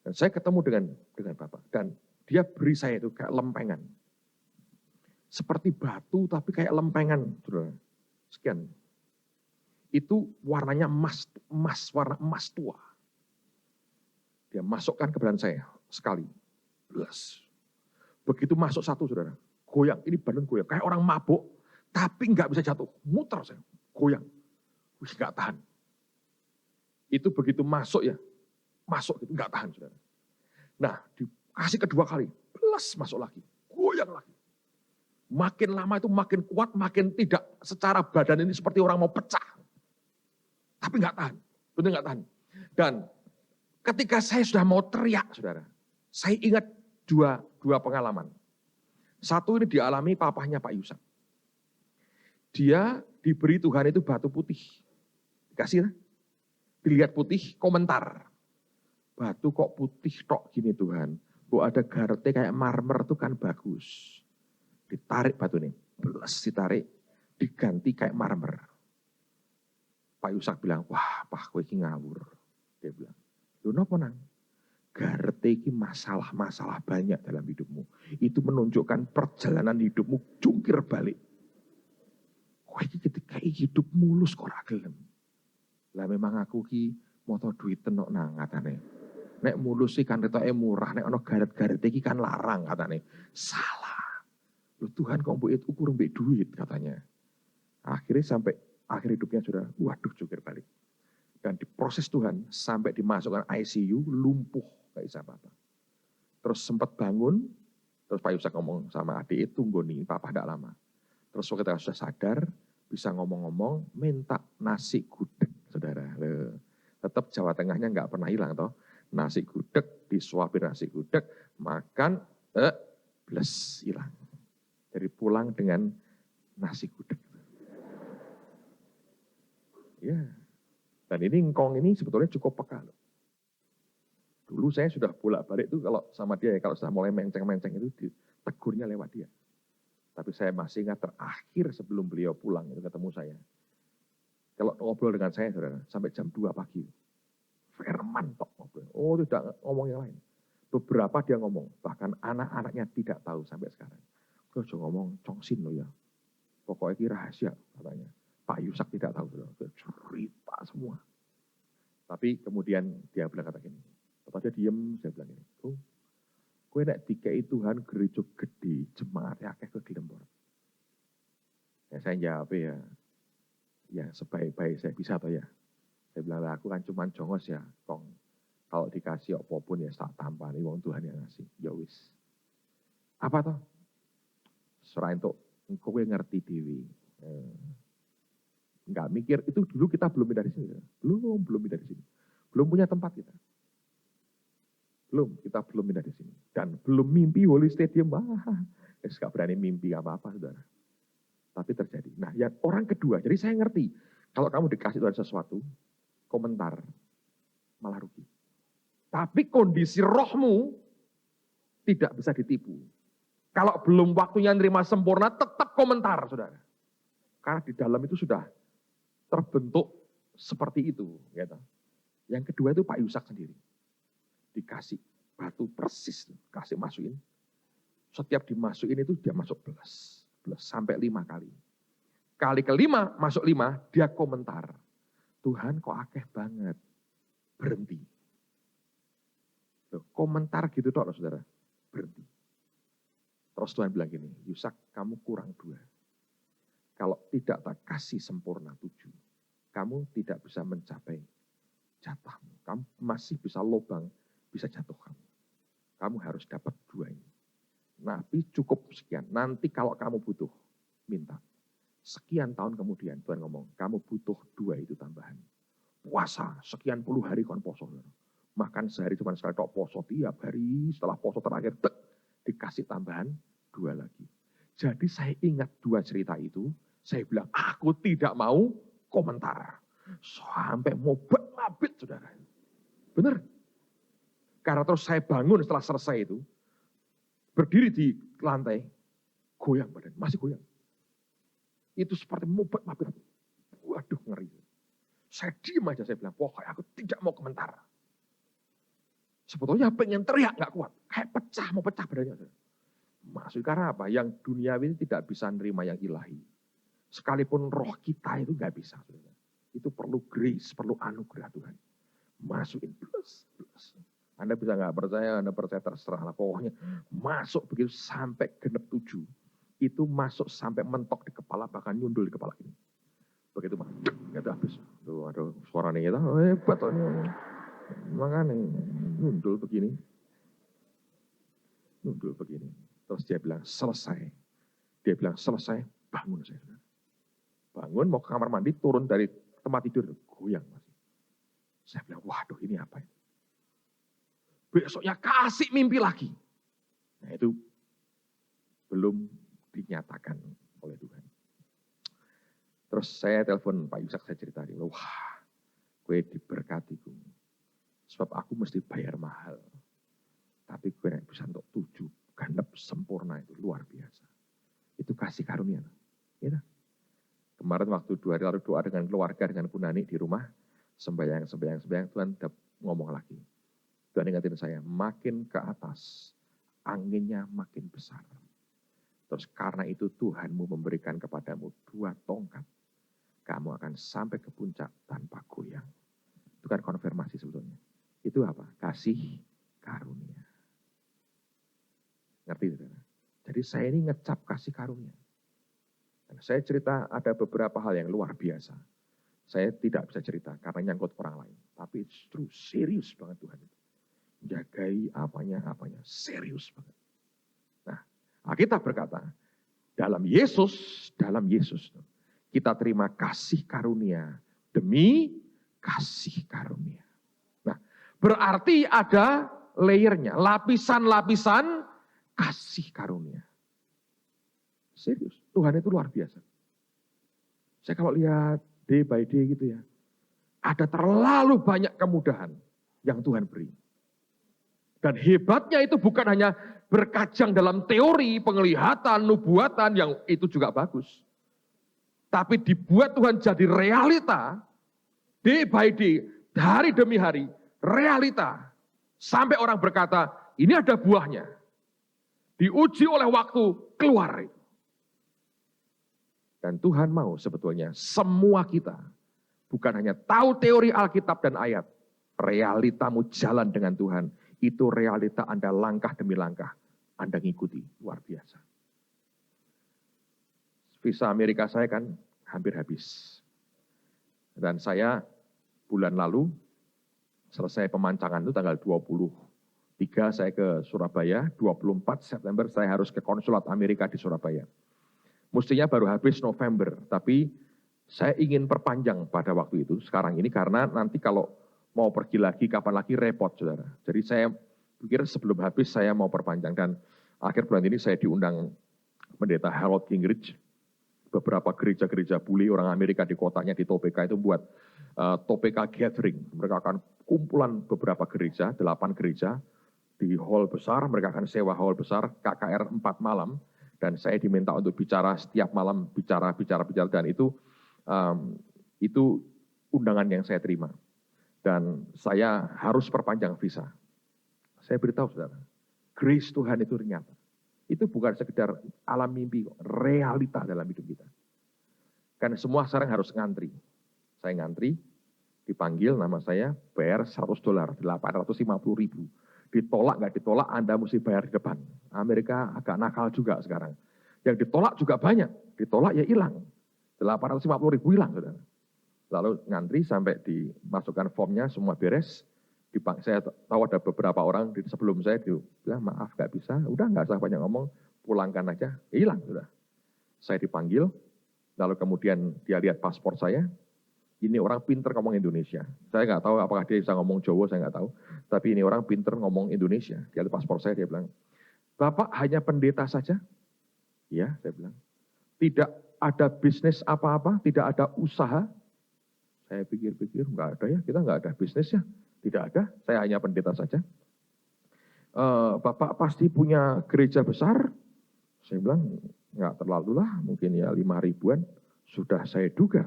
Dan saya ketemu dengan Bapak, dan dia beri saya itu kayak lempengan. Seperti batu, tapi kayak lempengan. Sekian. Itu warnanya emas, warna emas tua. Dia masukkan ke badan saya, sekali. Belas. Begitu masuk satu, saudara, goyang, ini badan goyang, kayak orang mabuk, tapi nggak bisa jatuh, muter saya, goyang, nggak tahan. Itu begitu masuk ya, masuk itu nggak tahan, saudara. Nah, dikasih kedua kali, plus masuk lagi, goyang lagi. Makin lama itu makin kuat, makin tidak secara badan ini seperti orang mau pecah, tapi nggak tahan, benar nggak tahan. Dan ketika saya sudah mau teriak, saudara, saya ingat dua pengalaman. Satu ini dialami papahnya Pak Yusak. Dia diberi Tuhan itu batu putih. Dikasih, dilihat putih, komentar. Batu kok putih tok gini Tuhan. Bu ada garte kayak marmer itu kan bagus. Ditarik batu ini, belas ditarik, diganti kayak marmer. Pak Yusak bilang, wah Pak kowe iki ngawur. Dia bilang, lho napa nang? Garte iki masalah-masalah banyak dalam hidupmu. Itu menunjukkan perjalanan hidupmu jungkir balik. Kowe iki ketika hidup mulus kok ora gelem. Lah memang aku ki moto duit tenok nang katane. Nek mulus sih kan ketoke murah, nek ana garet-garet iki kan larang katane. Salah. Loh Tuhan kok mbok ukur mbek duit katanya. Akhirnya sampai akhir hidupnya sudah waduh jungkir balik. Dan diproses Tuhan sampai dimasukkan ICU lumpuh gak bisa apa-apa. Terus sempat bangun, terus Pak Yusak ngomong sama adik, tunggu nih papa tidak lama. Terus kita sudah sadar, bisa ngomong-ngomong, minta nasi gudeg, saudara. Tetap Jawa Tengahnya nggak pernah hilang toh. Nasi gudeg, disuapin nasi gudeg, makan, bles hilang. Jadi pulang dengan nasi gudeg. Ya. Dan ini engkong ini sebetulnya cukup peka. Dulu saya sudah bolak-balik itu kalau sama dia, kalau sudah mulai menceng-menceng itu tegurnya lewat dia. Tapi saya masih ingat terakhir sebelum beliau pulang itu ketemu saya. Kalau ngobrol dengan saya, saudara, sampai jam 2 pagi. Firman tok ngobrol. Oh tidak ngomong yang lain. Beberapa dia ngomong, bahkan anak-anaknya tidak tahu sampai sekarang. Gue coba ngomong, congsin loh ya. Pokoknya ini rahasia katanya. Pak Yusak tidak tahu. Cerita semua. Tapi kemudian dia bilang kata gini. Pas dia diem, saya bilang ini, kowe nek dikei Tuhan gereja gede, jemaatnya akeh kegelem ora. Ya, saya jawab ya sebaik-baik saya bisa toh ya. Saya bilang lah, aku kan cuma jongos ya, kong. Kalau dikasih apapun ya tak tampani, wong Tuhan yang ngasih. Ya wis. Apa toh? Serain untuk kowe ngerti dewi. Enggak mikir, itu dulu kita belum dari sini. Belum dari sini. Belum punya tempat kita. Kita belum dari sini. Dan belum mimpi Holy Stadium. Gak berani mimpi apa-apa, saudara. Tapi terjadi. Nah, yang orang kedua, jadi saya ngerti. Kalau kamu dikasih Tuhan sesuatu, komentar, malah rugi. Tapi kondisi rohmu tidak bisa ditipu. Kalau belum waktunya nerima sempurna, tetap komentar, saudara. Karena di dalam itu sudah terbentuk seperti itu. Gitu. Yang kedua itu Pak Yusak sendiri. Dikasih batu persis, kasih masukin. Setiap dimasukin itu dia masuk belas sampai 5 kali. Kali kelima, masuk 5, dia komentar. Tuhan kok akeh banget. Berhenti. Komentar gitu toh, saudara. Berhenti. Terus Tuhan bilang gini, Yusak kamu kurang 2. Kalau tidak tak kasih sempurna 7, kamu tidak bisa mencapai jatahmu. Kamu masih bisa lobang, bisa jatuh kamu. Kamu harus dapat 2 ini. Nabi cukup sekian. Nanti kalau kamu butuh, minta. Sekian tahun kemudian Tuhan ngomong, kamu butuh 2 itu tambahan. Puasa, sekian puluh hari kon poso. Makan sehari cuma sekali tok poso, tiap hari setelah poso terakhir, dikasih tambahan 2 lagi. Jadi saya ingat 2 cerita itu, saya bilang, aku tidak mau komentar. Sampai mabit, saudara. Benar. Karena terus saya bangun setelah selesai itu, berdiri di lantai, goyang badan, masih goyang. Itu seperti mabit. Waduh, ngeri. Saya diam aja, saya bilang, pokoknya aku tidak mau komentar. Sebetulnya pengen teriak, gak kuat. Kayak mau pecah badannya. Maksud karena apa? Yang duniawi ini tidak bisa nerima yang ilahi. Sekalipun roh kita itu gak bisa. Itu perlu grace, perlu anugerah Tuhan. Masukin plus. Anda bisa gak percaya, Anda percaya terserah lah. Pokoknya masuk begitu sampai genep 7. Itu masuk sampai mentok di kepala, bahkan nyundul di kepala ini. Begitu Pak, itu habis. Tuh, aduh, suaranya kita hebat. Makanya nyundul begini. Terus dia bilang, selesai. Bangun saya. Bangun, mau ke kamar mandi, turun dari tempat tidur, goyang masih. Saya bilang, waduh ini apa ini? Besoknya kasih mimpi lagi. Nah itu belum dinyatakan oleh Tuhan. Terus saya telepon Pak Yusak, saya cerita, dia bilang, wah, gue diberkati gue. Sebab aku mesti bayar mahal. Tapi gue bisa untuk 7, genep sempurna itu, luar biasa. Itu kasih karunia. Ya. Kemarin waktu 2 hari lalu doa dengan keluarga, dengan Punani di rumah, sembahyang, Tuhan ngomong lagi. Tuhan ingatin saya, makin ke atas, anginnya makin besar. Terus karena itu Tuhanmu memberikan kepadamu 2 tongkat. Kamu akan sampai ke puncak tanpa goyang. Itu kan konfirmasi sebetulnya. Itu apa? Kasih karunia. Ngerti? Jadi saya ini ngecap kasih karunia. Saya cerita ada beberapa hal yang luar biasa. Saya tidak bisa cerita karena nyangkut orang lain. Tapi justru serius banget Tuhan itu. Jagai apanya, serius banget. Nah, Alkitab berkata, dalam Yesus, kita terima kasih karunia demi kasih karunia. Nah, berarti ada layernya, lapisan-lapisan kasih karunia. Serius, Tuhan itu luar biasa. Saya kalau lihat day by day gitu ya, ada terlalu banyak kemudahan yang Tuhan beri. Dan hebatnya itu bukan hanya berkajang dalam teori, penglihatan, nubuatan, yang itu juga bagus. Tapi dibuat Tuhan jadi realita, day by day, hari demi hari, realita. Sampai orang berkata, ini ada buahnya. Diuji oleh waktu, keluar itu. Dan Tuhan mau sebetulnya semua kita, bukan hanya tahu teori Alkitab dan ayat, realitamu jalan dengan Tuhan, itu realita Anda langkah demi langkah, Anda ngikuti, luar biasa. visa Amerika saya kan hampir habis. Dan saya bulan lalu selesai pemancangan itu tanggal 23 saya ke Surabaya, 24 September saya harus ke konsulat Amerika di Surabaya. Mestinya baru habis November, tapi saya ingin perpanjang pada waktu itu, sekarang ini, karena nanti kalau mau pergi lagi, kapan lagi repot, saudara. Jadi saya pikir sebelum habis saya mau perpanjang, dan akhir bulan ini saya diundang Pendeta Harold Gingrich, beberapa gereja-gereja bule orang Amerika di kotanya di Topeka itu buat Topeka Gathering. Mereka akan kumpulan beberapa gereja, 8 gereja, di hall besar, mereka akan sewa hall besar, KKR 4 malam, dan saya diminta untuk bicara setiap malam, bicara, dan itu undangan yang saya terima. Dan saya harus perpanjang visa. Saya beritahu saudara, grace Tuhan itu nyata. Itu bukan sekedar alam mimpi, realita dalam hidup kita. Karena semua sekarang harus ngantri. Saya ngantri, dipanggil nama saya, bayar $100, 850.000. Ditolak nggak ditolak, Anda mesti bayar di depan. Amerika agak nakal juga sekarang. Yang ditolak juga banyak, ditolak ya hilang. 850.000 hilang, saudara. Lalu ngantri sampai dimasukkan formnya, semua beres. Saya tahu ada beberapa orang sebelum saya bilang, maaf gak bisa, udah gak usah banyak ngomong, pulangkan aja, hilang sudah. Saya dipanggil, lalu kemudian dia lihat paspor saya, ini orang pinter ngomong Indonesia. Saya gak tahu apakah dia bisa ngomong Jawa, saya gak tahu. Tapi ini orang pinter ngomong Indonesia. Dia lihat paspor saya, dia bilang, Bapak hanya pendeta saja? Iya, saya bilang. Tidak ada bisnis apa-apa, tidak ada usaha. Saya pikir-pikir, nggak ada ya, kita nggak ada bisnis ya. Tidak ada, saya hanya pendeta saja. Bapak pasti punya gereja besar? Saya bilang, nggak terlalu lah, mungkin ya 5.000-an. Sudah saya duga,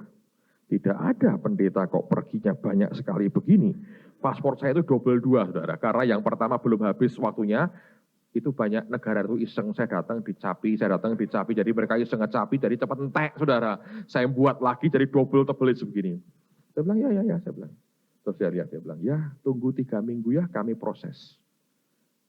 tidak ada pendeta kok perginya banyak sekali begini. Paspor saya itu double 2, saudara. Karena yang pertama belum habis waktunya, itu banyak negara itu iseng, saya datang dicapi, jadi mereka iseng ngecapi, jadi cepat entek, saudara. Saya buat lagi, jadi double tebel sebegini. Saya bilang, ya, saya bilang. Terus dia lihat, dia bilang, ya tunggu 3 minggu ya, kami proses.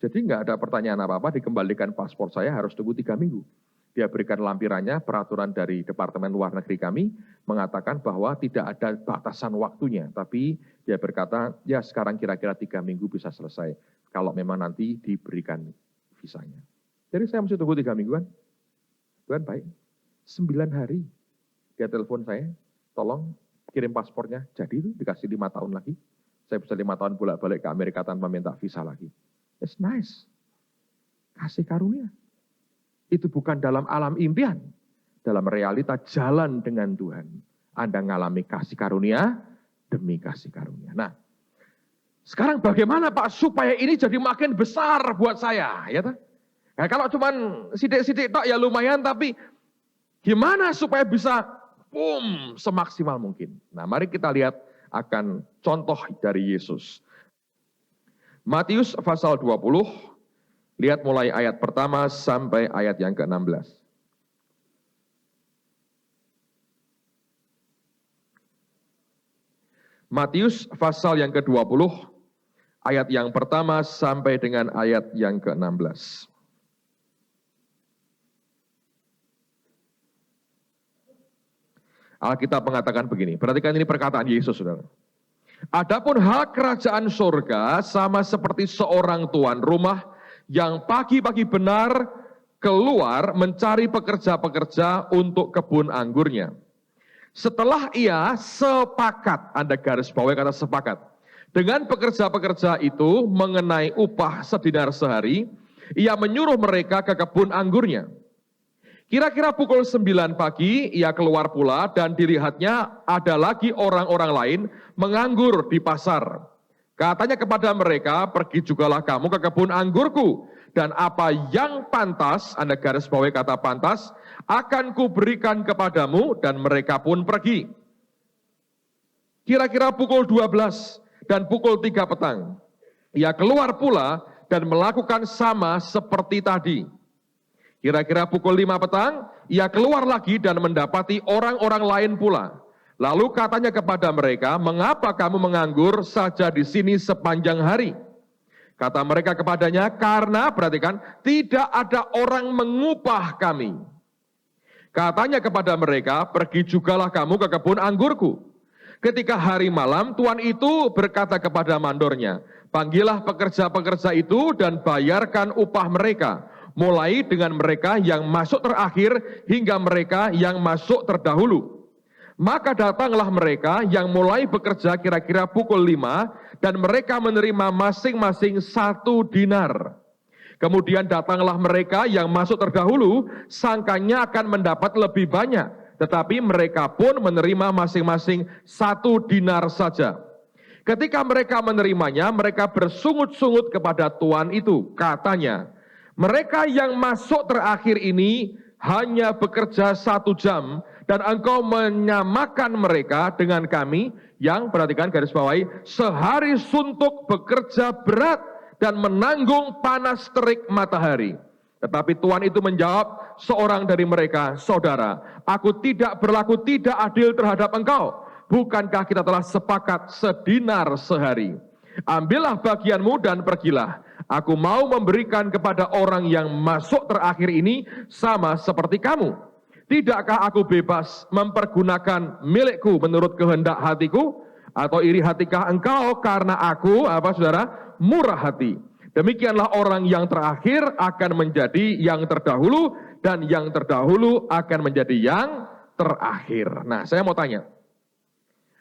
Jadi nggak ada pertanyaan apa-apa, dikembalikan paspor saya harus tunggu 3 minggu. Dia berikan lampirannya, peraturan dari Departemen Luar Negeri kami, mengatakan bahwa tidak ada batasan waktunya. Tapi dia berkata, ya sekarang kira-kira 3 minggu bisa selesai, kalau memang nanti diberikan visanya. Jadi saya mesti tunggu 3 mingguan. Tuhan baik, 9 hari, dia telepon saya, tolong, kirim paspornya, jadi itu dikasih 5 tahun lagi. Saya bisa 5 tahun bolak-balik ke Amerika tanpa minta visa lagi. It's nice. Kasih karunia. Itu bukan dalam alam impian. Dalam realita jalan dengan Tuhan. Anda mengalami kasih karunia demi kasih karunia. Nah, sekarang bagaimana Pak supaya ini jadi makin besar buat saya? Ya, nah, kalau cuma sidik-sidik tok ya lumayan, tapi gimana supaya bisa semaksimal mungkin. Nah, mari kita lihat akan contoh dari Yesus. Matius pasal 20, lihat mulai ayat pertama sampai ayat yang ke-16. Matius pasal yang ke-20, ayat yang pertama sampai dengan ayat yang ke-16. Alkitab mengatakan begini, perhatikan ini perkataan Yesus, saudara. Adapun hal kerajaan surga sama seperti seorang tuan rumah yang pagi-pagi benar keluar mencari pekerja-pekerja untuk kebun anggurnya. Setelah ia sepakat, Anda garis bawahi kata sepakat, dengan pekerja-pekerja itu mengenai upah sedinar sehari, ia menyuruh mereka ke kebun anggurnya. Kira-kira pukul 9 pagi, ia keluar pula dan dilihatnya ada lagi orang-orang lain menganggur di pasar. Katanya kepada mereka, pergi jugalah kamu ke kebun anggurku, dan apa yang pantas, Anda garis bawahi kata pantas, akan kuberikan kepadamu, dan mereka pun pergi. Kira-kira pukul 12 dan pukul 3 petang, ia keluar pula dan melakukan sama seperti tadi. Kira-kira pukul 5 petang, ia keluar lagi dan mendapati orang-orang lain pula. Lalu katanya kepada mereka, mengapa kamu menganggur saja di sini sepanjang hari? Kata mereka kepadanya, karena, perhatikan, tidak ada orang mengupah kami. Katanya kepada mereka, pergi jugalah kamu ke kebun anggurku. Ketika hari malam, tuan itu berkata kepada mandornya, panggillah pekerja-pekerja itu dan bayarkan upah mereka, mulai dengan mereka yang masuk terakhir hingga mereka yang masuk terdahulu. Maka datanglah mereka yang mulai bekerja kira-kira pukul 5 dan mereka menerima masing-masing 1 dinar. Kemudian datanglah mereka yang masuk terdahulu, sangkanya akan mendapat lebih banyak, tetapi mereka pun menerima masing-masing 1 dinar saja. Ketika mereka menerimanya, mereka bersungut-sungut kepada tuan itu. Katanya, mereka yang masuk terakhir ini hanya bekerja 1 jam, dan engkau menyamakan mereka dengan kami yang, perhatikan garis bawahi, sehari suntuk bekerja berat dan menanggung panas terik matahari. Tetapi tuan itu menjawab seorang dari mereka, saudara, aku tidak berlaku tidak adil terhadap engkau. Bukankah kita telah sepakat sedinar sehari? Ambillah bagianmu dan pergilah. Aku mau memberikan kepada orang yang masuk terakhir ini sama seperti kamu. Tidakkah aku bebas mempergunakan milikku menurut kehendak hatiku? Atau iri hatikah engkau karena aku, saudara, murah hati? Demikianlah orang yang terakhir akan menjadi yang terdahulu, dan yang terdahulu akan menjadi yang terakhir. Nah, saya mau tanya,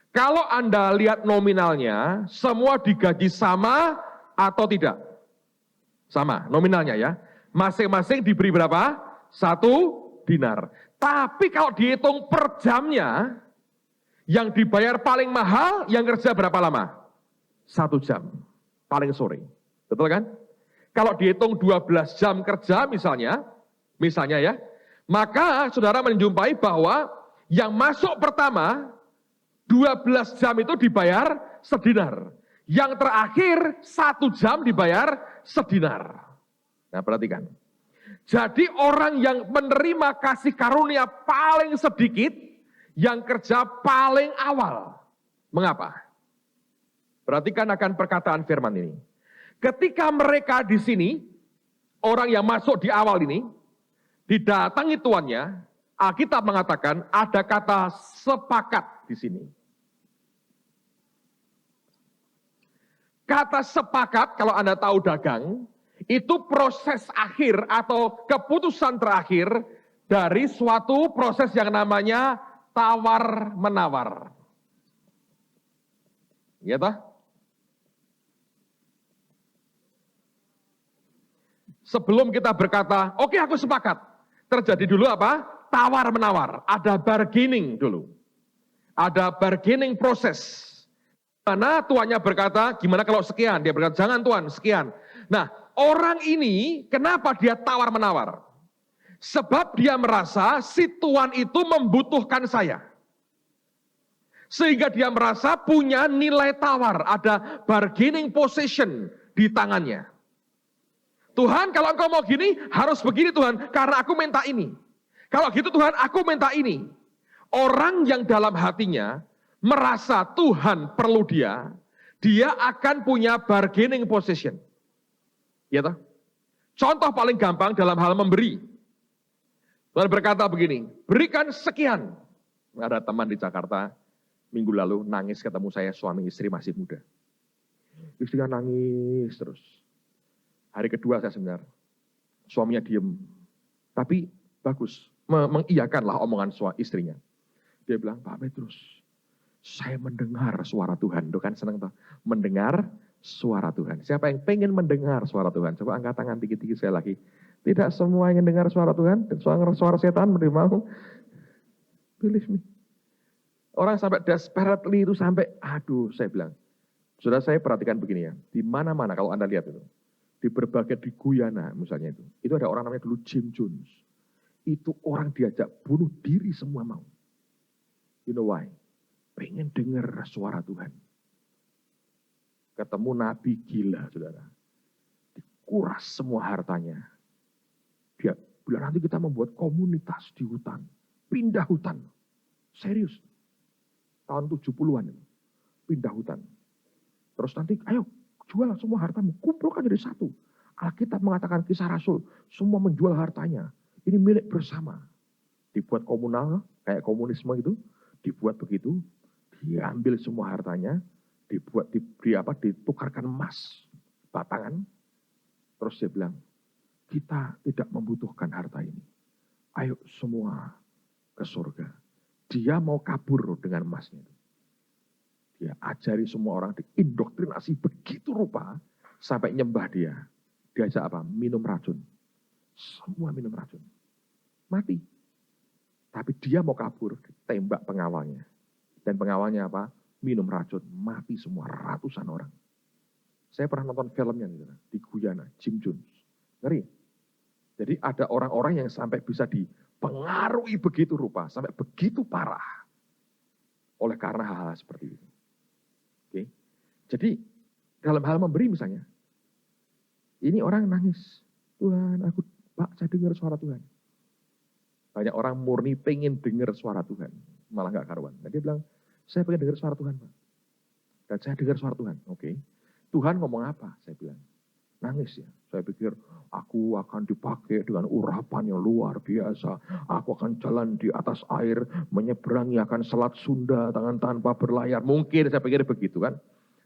kalau Anda lihat nominalnya, semua digaji sama atau tidak? Sama, nominalnya ya. Masing-masing diberi berapa? 1 dinar. Tapi kalau dihitung per jamnya, yang dibayar paling mahal, yang kerja berapa lama? 1 jam, paling sore. Betul kan? Kalau dihitung 12 jam kerja misalnya ya, maka saudara menjumpai bahwa yang masuk pertama 12 jam itu dibayar sedinar. Yang terakhir 1 jam dibayar sedinar. Nah, perhatikan. Jadi orang yang menerima kasih karunia paling sedikit, yang kerja paling awal. Mengapa? Perhatikan akan perkataan firman ini. Ketika mereka di sini, orang yang masuk di awal ini, didatangi tuannya, Alkitab mengatakan ada kata sepakat di sini. Kata sepakat, kalau Anda tahu dagang, itu proses akhir atau keputusan terakhir dari suatu proses yang namanya tawar-menawar. Ya toh? Sebelum kita berkata, oke, aku sepakat, terjadi dulu apa? Tawar-menawar, ada bargaining dulu. Ada bargaining proses. Mana tuannya berkata, gimana kalau sekian? Dia berkata, jangan tuan, sekian. Nah, orang ini kenapa dia tawar-menawar? Sebab dia merasa si tuan itu membutuhkan saya. Sehingga dia merasa punya nilai tawar, ada bargaining position di tangannya. Tuhan, kalau engkau mau gini, harus begini Tuhan, karena aku minta ini. Kalau gitu Tuhan, aku minta ini. Orang yang dalam hatinya merasa Tuhan perlu dia akan punya bargaining position. Ya toh? Contoh paling gampang dalam hal memberi. Tuhan berkata begini, berikan sekian. Ada teman di Jakarta, minggu lalu nangis ketemu saya, suami istri masih muda. Istrinya nangis terus. Hari kedua saya seminar, suaminya diem, tapi bagus, mengiyakanlah omongan istrinya. Dia bilang, Pak Petrus, saya mendengar suara Tuhan. Itu kan senang tuh, mendengar suara Tuhan. Siapa yang pengen mendengar suara Tuhan? Coba angkat tangan dikit-dikit saya lagi. Tidak semua ingin dengar suara Tuhan, dan suara setan mau. Believe me. Orang sampai desperately itu sampai, aduh, saya bilang. Saudara, saya perhatikan begini ya, di mana-mana kalau Anda lihat itu. Di berbagai, di Guyana misalnya itu ada orang namanya dulu Jim Jones. Itu orang diajak bunuh diri semua mau. You know why? Pengen dengar suara Tuhan. Ketemu Nabi gila, saudara. Dikuras semua hartanya. Dia bilang nanti kita membuat komunitas di hutan. Pindah hutan. Serius. Tahun 70-an itu. Pindah hutan. Terus nanti, ayo jual semua hartamu, kumpulkan jadi satu. Alkitab mengatakan Kisah Rasul, semua menjual hartanya. Ini milik bersama. Dibuat komunal, kayak komunisme itu, dibuat begitu, diambil semua hartanya, ditukarkan emas, batangan. Terus dia bilang, kita tidak membutuhkan harta ini. Ayo semua ke surga. Dia mau kabur dengan emasnya. Dia ajari semua orang, diindoktrinasi begitu rupa, sampai nyembah dia. Diajak apa? Minum racun. Semua minum racun. Mati. Tapi dia mau kabur, tembak pengawalnya. Dan pengawalnya apa? Minum racun. Mati semua, ratusan orang. Saya pernah nonton filmnya di Guyana, Jim Jones. Ngeri. Jadi ada orang-orang yang sampai bisa dipengaruhi begitu rupa, sampai begitu parah. Oleh karena hal-hal seperti itu. Oke. Jadi dalam hal memberi misalnya, ini orang nangis. Tuhan, Pak, saya dengar suara Tuhan. Banyak orang murni pengen dengar suara Tuhan. Malah gak karuan. Nah, dia bilang, saya pengen dengar suara Tuhan, Pak. Dan saya dengar suara Tuhan. Oke. Tuhan ngomong apa? Saya bilang, nangis ya. Saya pikir, aku akan dipakai dengan urapan yang luar biasa. Aku akan jalan di atas air, menyeberangi akan Selat Sunda, tanpa berlayar. Mungkin saya pikir begitu kan.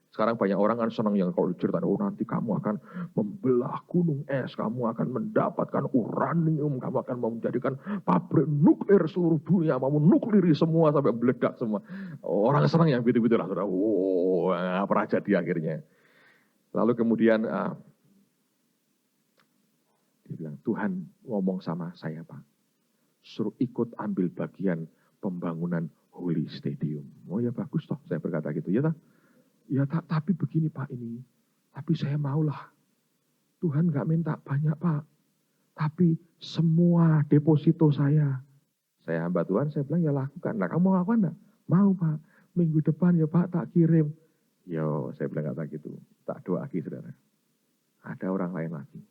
Sekarang banyak orang kan senang yang kalau diceritain, oh nanti kamu akan membelah gunung es, kamu akan mendapatkan uranium, kamu akan menjadikan pabrik nuklir seluruh dunia, kamu nukliri semua sampai meledak semua. Orang senang yang gitu-gitu lah, saudara. Oh, pernah jadi akhirnya. Lalu kemudian dia bilang, Tuhan ngomong sama saya, Pak, suruh ikut ambil bagian pembangunan Holy Stadium. Oh ya bagus toh, saya berkata gitu, ya tak? Ya tapi begini Pak ini, tapi saya maulah. Tuhan gak minta banyak Pak, tapi semua deposito saya hamba Tuhan, saya bilang ya lakukan. Nah kamu mau lakukan enggak? Mau Pak, minggu depan ya Pak tak kirim. Yo, saya bilang gak gitu, tak doa lagi saudara. Ada orang lain lagi.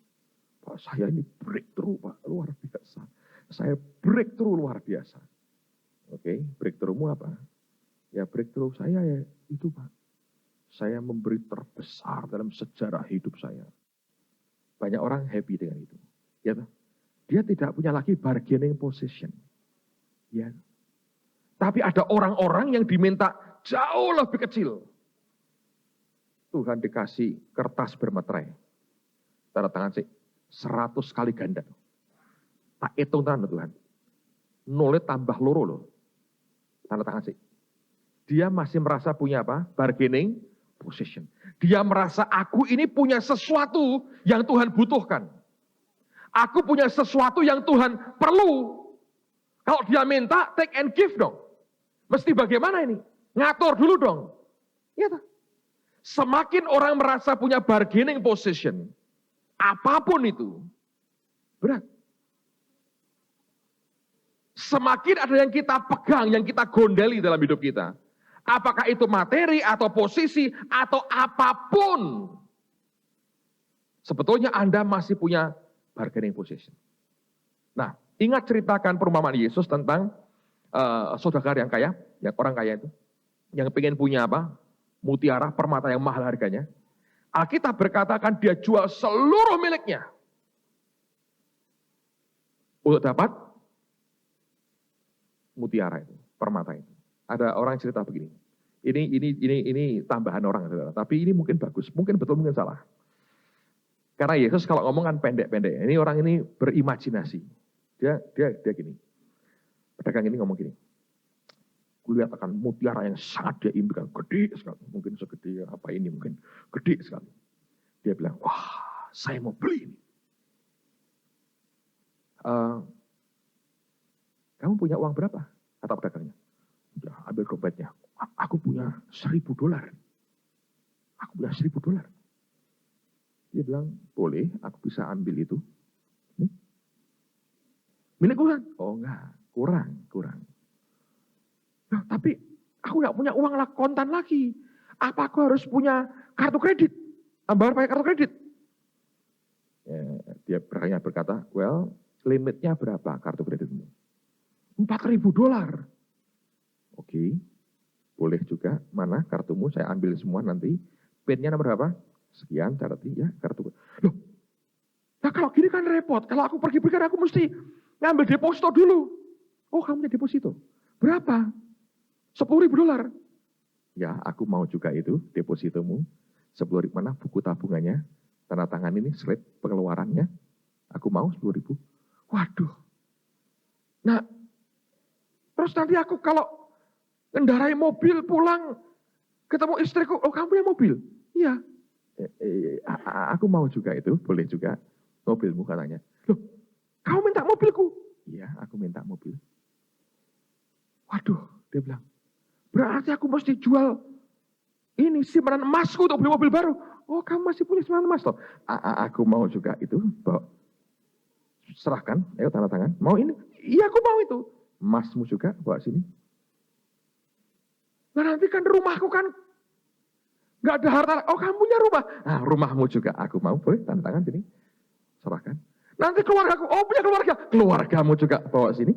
Pak saya ini breakthrough Pak, luar biasa. Saya breakthrough luar biasa. Oke, breakthrough-mu apa? Ya breakthrough saya ya itu Pak. Saya memberi terbesar dalam sejarah hidup saya. Banyak orang happy dengan itu. Ya, dia tidak punya lagi bargaining position. Ya. Tapi ada orang-orang yang diminta jauh lebih kecil. Tuhan dikasih kertas bermeterai. Tanda tangan sih, 100 kali ganda. Tak hitung tanda Tuhan. Nolnya tambah loro loh. Tanda tangan sih. Dia masih merasa punya apa? Bargaining position. Dia merasa aku ini punya sesuatu yang Tuhan butuhkan. Aku punya sesuatu yang Tuhan perlu. Kalau dia minta, take and give dong. Mesti bagaimana ini? Ngatur dulu dong. Ya, semakin orang merasa punya bargaining position, apapun itu, berat. Semakin ada yang kita pegang, yang kita gondeli dalam hidup kita. Apakah itu materi atau posisi atau apapun. Sebetulnya Anda masih punya bargaining position. Nah, ingat ceritakan perumpamaan Yesus tentang saudagar yang kaya, yang orang kaya itu. Yang pengen punya apa? Mutiara, permata yang mahal harganya. Alkitab berkatakan dia jual seluruh miliknya. Untuk dapat mutiara itu, permata itu. Ada orang cerita begini, ini tambahan orang, saudara. Tapi ini mungkin bagus, mungkin betul, mungkin salah. Karena Yesus kalau ngomong kan pendek-pendek. Ini orang ini berimajinasi. Dia gini. Pedagang ini ngomong gini. Kulihat akan mutiara yang sangat dia impikan, gede sekali. Mungkin segede apa ini, mungkin gede sekali. Dia bilang, wah, saya mau beli ini. Kamu punya uang berapa? Kata pedagangnya. Ya, ambil dompetnya. Aku punya $1.000. Aku punya $1.000. Dia bilang, boleh, aku bisa ambil itu. Milikku kan? Oh enggak, kurang. Nah, tapi aku nggak punya uang kontan lagi. Apa aku harus punya kartu kredit? Bayar pakai kartu kredit? Ya, dia berkata, well, limitnya berapa kartu kreditmu? $4.000. Oke, boleh juga. Mana kartumu? Saya ambil semua nanti. PIN-nya nomor berapa? Sekian, carati ya kartu. Loh, nah kalau gini kan repot. Kalau aku pergi kan aku mesti ngambil deposito dulu. Oh, kamu punya deposito. Berapa? $10.000. Ya, aku mau juga itu depositomu. 10.000 mana buku tabungannya? Tanda tangan ini slip pengeluarannya. Aku mau 10.000. Waduh. Nah, terus nanti aku kalau kendarai mobil pulang, ketemu istriku, oh kamu punya mobil? Iya. Aku mau juga itu, boleh juga. Mobilmu katanya. Loh, kamu minta mobilku? Iya, aku minta mobil. Waduh, dia bilang, berarti aku mesti jual ini simpanan emasku untuk beli mobil baru. Oh, kamu masih punya simpanan emas toh? Aku mau juga itu, bawa. Serahkan, ayo tanda tangan. Mau ini? Iya, aku mau itu. Emasmu juga bawa sini. Nah, nanti kan rumahku kan nggak ada harta. Oh, kamu punya rumah. Nah, rumahmu juga aku mau. Boleh tanda tangan sini. Serahkan. Nanti keluargaku. Oh, punya keluarga. Keluargamu juga bawa sini.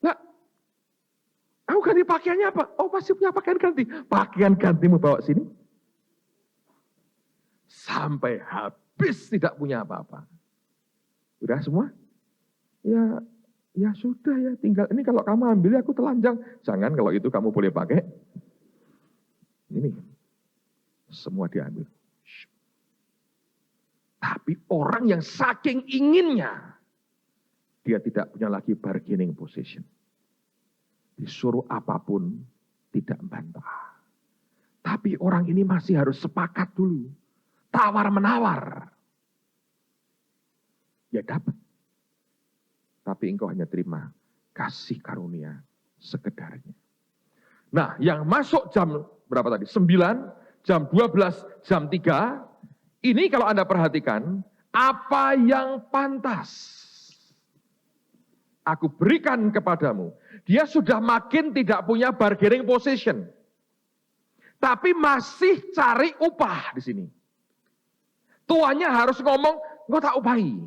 Nah, aku ganti pakaiannya apa? Oh, masih punya pakaian ganti. Pakaian gantimu bawa sini. Sampai habis tidak punya apa-apa. Udah semua? Ya sudah ya, tinggal ini kalau kamu ambil aku telanjang. Jangan, kalau itu kamu boleh pakai. Ini semua diambil. Tapi orang yang saking inginnya, dia tidak punya lagi bargaining position. Disuruh apapun tidak membantah. Tapi orang ini masih harus sepakat dulu. Tawar-menawar. Ya dapat. Tapi engkau hanya terima kasih karunia sekedarnya. Nah, yang masuk jam berapa tadi? 9, jam 12, jam 3. Ini kalau Anda perhatikan, apa yang pantas aku berikan kepadamu. Dia sudah makin tidak punya bargaining position. Tapi masih cari upah di sini. Tuannya harus ngomong, engkau tak upahi.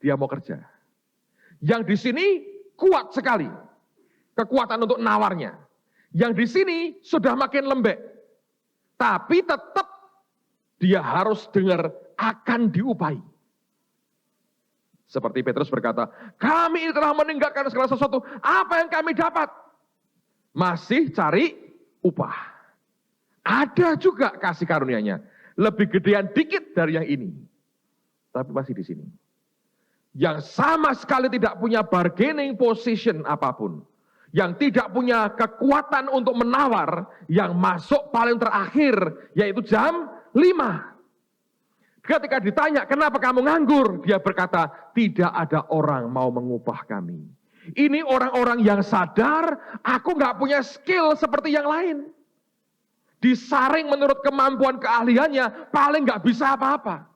Dia mau kerja. Yang di sini kuat sekali. Kekuatan untuk nawarnya. Yang di sini sudah makin lembek. Tapi tetap dia harus dengar akan diupahi. Seperti Petrus berkata, kami telah meninggalkan segala sesuatu. Apa yang kami dapat? Masih cari upah. Ada juga kasih karunia-Nya. Lebih gedean dikit dari yang ini. Tapi masih di sini. Yang sama sekali tidak punya bargaining position apapun. Yang tidak punya kekuatan untuk menawar. Yang masuk paling terakhir, yaitu jam 5. Ketika ditanya, kenapa kamu nganggur? Dia berkata, tidak ada orang mau mengupah kami. Ini orang-orang yang sadar, aku nggak punya skill seperti yang lain. Disaring menurut kemampuan keahliannya, paling nggak bisa apa-apa.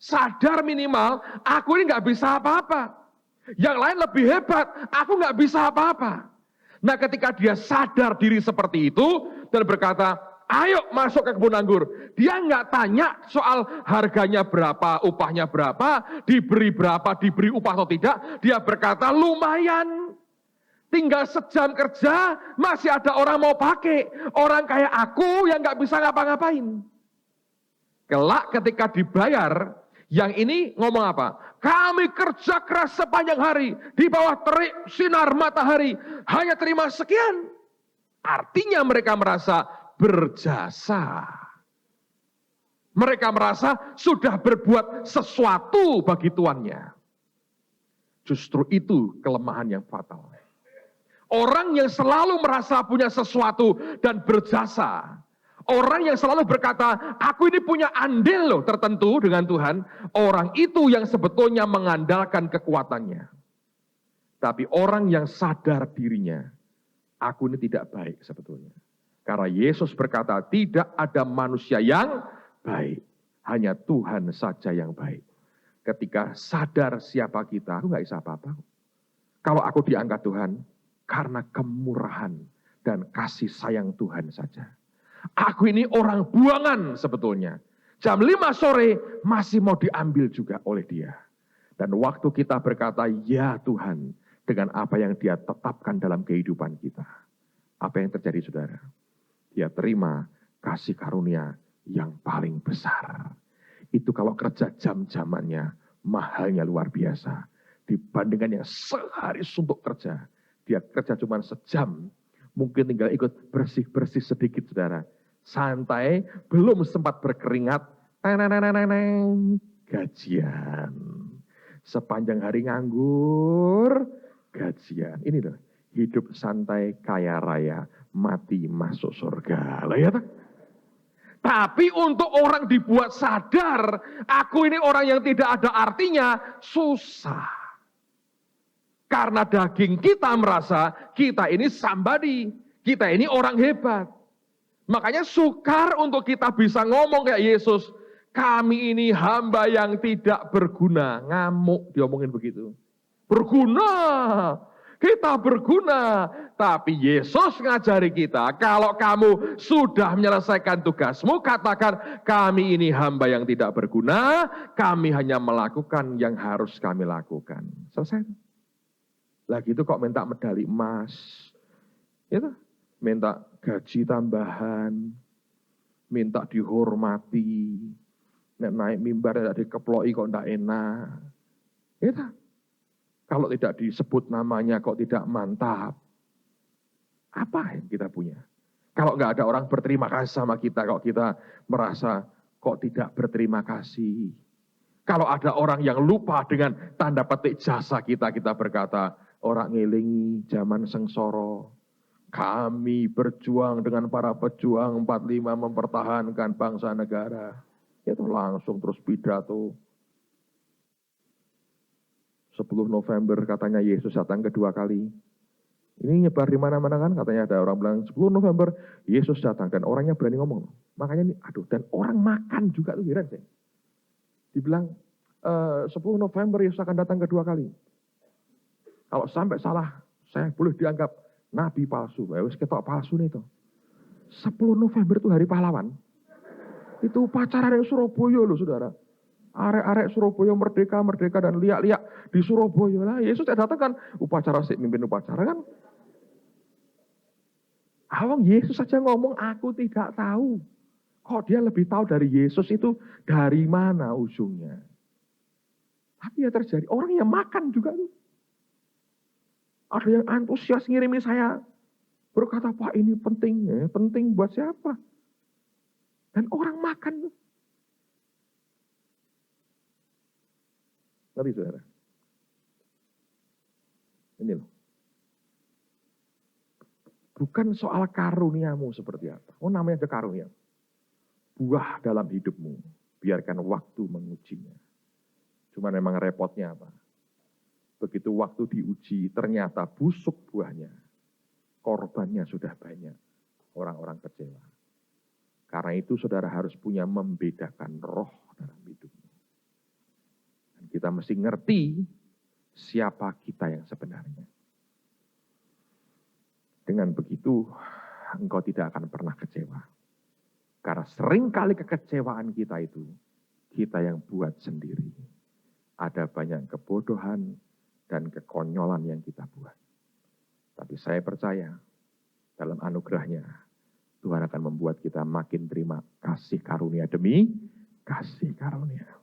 Sadar minimal, aku ini nggak bisa apa-apa. Yang lain lebih hebat, aku nggak bisa apa-apa. Nah, ketika dia sadar diri seperti itu, dan berkata, ayo masuk ke kebun anggur. Dia nggak tanya soal harganya berapa, upahnya berapa, diberi berapa, diberi upah atau tidak. Dia berkata, lumayan. Tinggal sejam kerja, masih ada orang mau pakai. Orang kayak aku yang nggak bisa ngapa-ngapain. Kelak ketika dibayar, yang ini ngomong apa? Kami kerja keras sepanjang hari, di bawah terik sinar matahari, hanya terima sekian. Artinya mereka merasa berjasa. Mereka merasa sudah berbuat sesuatu bagi tuannya. Justru itu kelemahan yang fatal. Orang yang selalu merasa punya sesuatu dan berjasa. Orang yang selalu berkata, aku ini punya andil loh tertentu dengan Tuhan. Orang itu yang sebetulnya mengandalkan kekuatannya. Tapi orang yang sadar dirinya, aku ini tidak baik sebetulnya. Karena Yesus berkata, tidak ada manusia yang baik. Hanya Tuhan saja yang baik. Ketika sadar siapa kita, aku nggak bisa apa-apa. Kalau aku diangkat Tuhan, karena kemurahan dan kasih sayang Tuhan saja. Aku ini orang buangan sebetulnya. Jam 5 sore masih mau diambil juga oleh dia. Dan waktu kita berkata, ya Tuhan, dengan apa yang dia tetapkan dalam kehidupan kita. Apa yang terjadi saudara? Dia terima kasih karunia yang paling besar. Itu kalau kerja jam-jamannya, mahalnya luar biasa. dibandingkan yang sehari suntuk kerja. Dia kerja cuma sejam, mungkin tinggal ikut bersih-bersih sedikit, saudara. Santai, belum sempat berkeringat, gajian. Sepanjang hari nganggur, gajian. Ini loh, hidup santai, kaya raya, mati masuk surga. Lah ya tak? Tapi untuk orang dibuat sadar, aku ini orang yang tidak ada artinya, susah. Karena daging kita merasa kita ini somebody, kita ini orang hebat. Makanya sukar untuk kita bisa ngomong kayak Yesus, kami ini hamba yang tidak berguna. Ngamuk diomongin begitu. Berguna, kita berguna. Tapi Yesus ngajari kita, kalau kamu sudah menyelesaikan tugasmu, katakan, kami ini hamba yang tidak berguna, kami hanya melakukan yang harus kami lakukan. Selesai. Lagi itu kok minta medali emas, ya, minta gaji tambahan, minta dihormati, naik mimbar tidak dikeploi kok tidak enak. Ya, kalau tidak disebut namanya kok tidak mantap. Apa yang kita punya? Kalau nggak ada orang berterima kasih sama kita, kok kita merasa kok tidak berterima kasih. Kalau ada orang yang lupa dengan tanda petik jasa kita, kita berkata, orang ngelingi zaman sengsara. Kami berjuang dengan para pejuang 45 mempertahankan bangsa negara. Itu langsung terus pidato. 10 November katanya Yesus datang kedua kali. Ini nyebar di mana-mana kan, katanya ada orang bilang 10 November Yesus datang dan orangnya berani ngomong. Makanya ini, dan orang makan juga tuh heran sih. Dibilang 10 November Yesus akan datang kedua kali. Kalau sampai salah, saya boleh dianggap nabi palsu. Wes ketok palsu nih tuh. 10 November itu hari pahlawan. Itu upacara yang Surabaya loh, saudara. Arek-arek Surabaya merdeka dan liak-liak di Surabaya lah. Yesus datang kan upacara sih, mimpin upacara kan. Awang Yesus saja ngomong, aku tidak tahu. Kok dia lebih tahu dari Yesus itu dari mana ujungnya. Tapi ya terjadi, orang yang makan juga tuh. Ada yang antusias ngirimi saya. Berkata, Pak ini penting ya, penting buat siapa? Dan orang makan tuh. Ngerti saudara? Ini loh. Bukan soal karuniamu seperti apa. Oh namanya ada karunia. Buah dalam hidupmu. Biarkan waktu mengujinya. Cuma memang repotnya apa? Begitu waktu diuji ternyata busuk buahnya. Korbannya sudah banyak. Orang-orang kecewa. Karena itu saudara harus punya membedakan roh dalam hidupmu. Dan kita mesti ngerti siapa kita yang sebenarnya. Dengan begitu, engkau tidak akan pernah kecewa. Karena seringkali kekecewaan kita itu, kita yang buat sendiri. Ada banyak kebodohan dan kekonyolan yang kita buat. Tapi saya percaya, dalam anugerahnya, Tuhan akan membuat kita makin terima kasih karunia demi kasih karunia.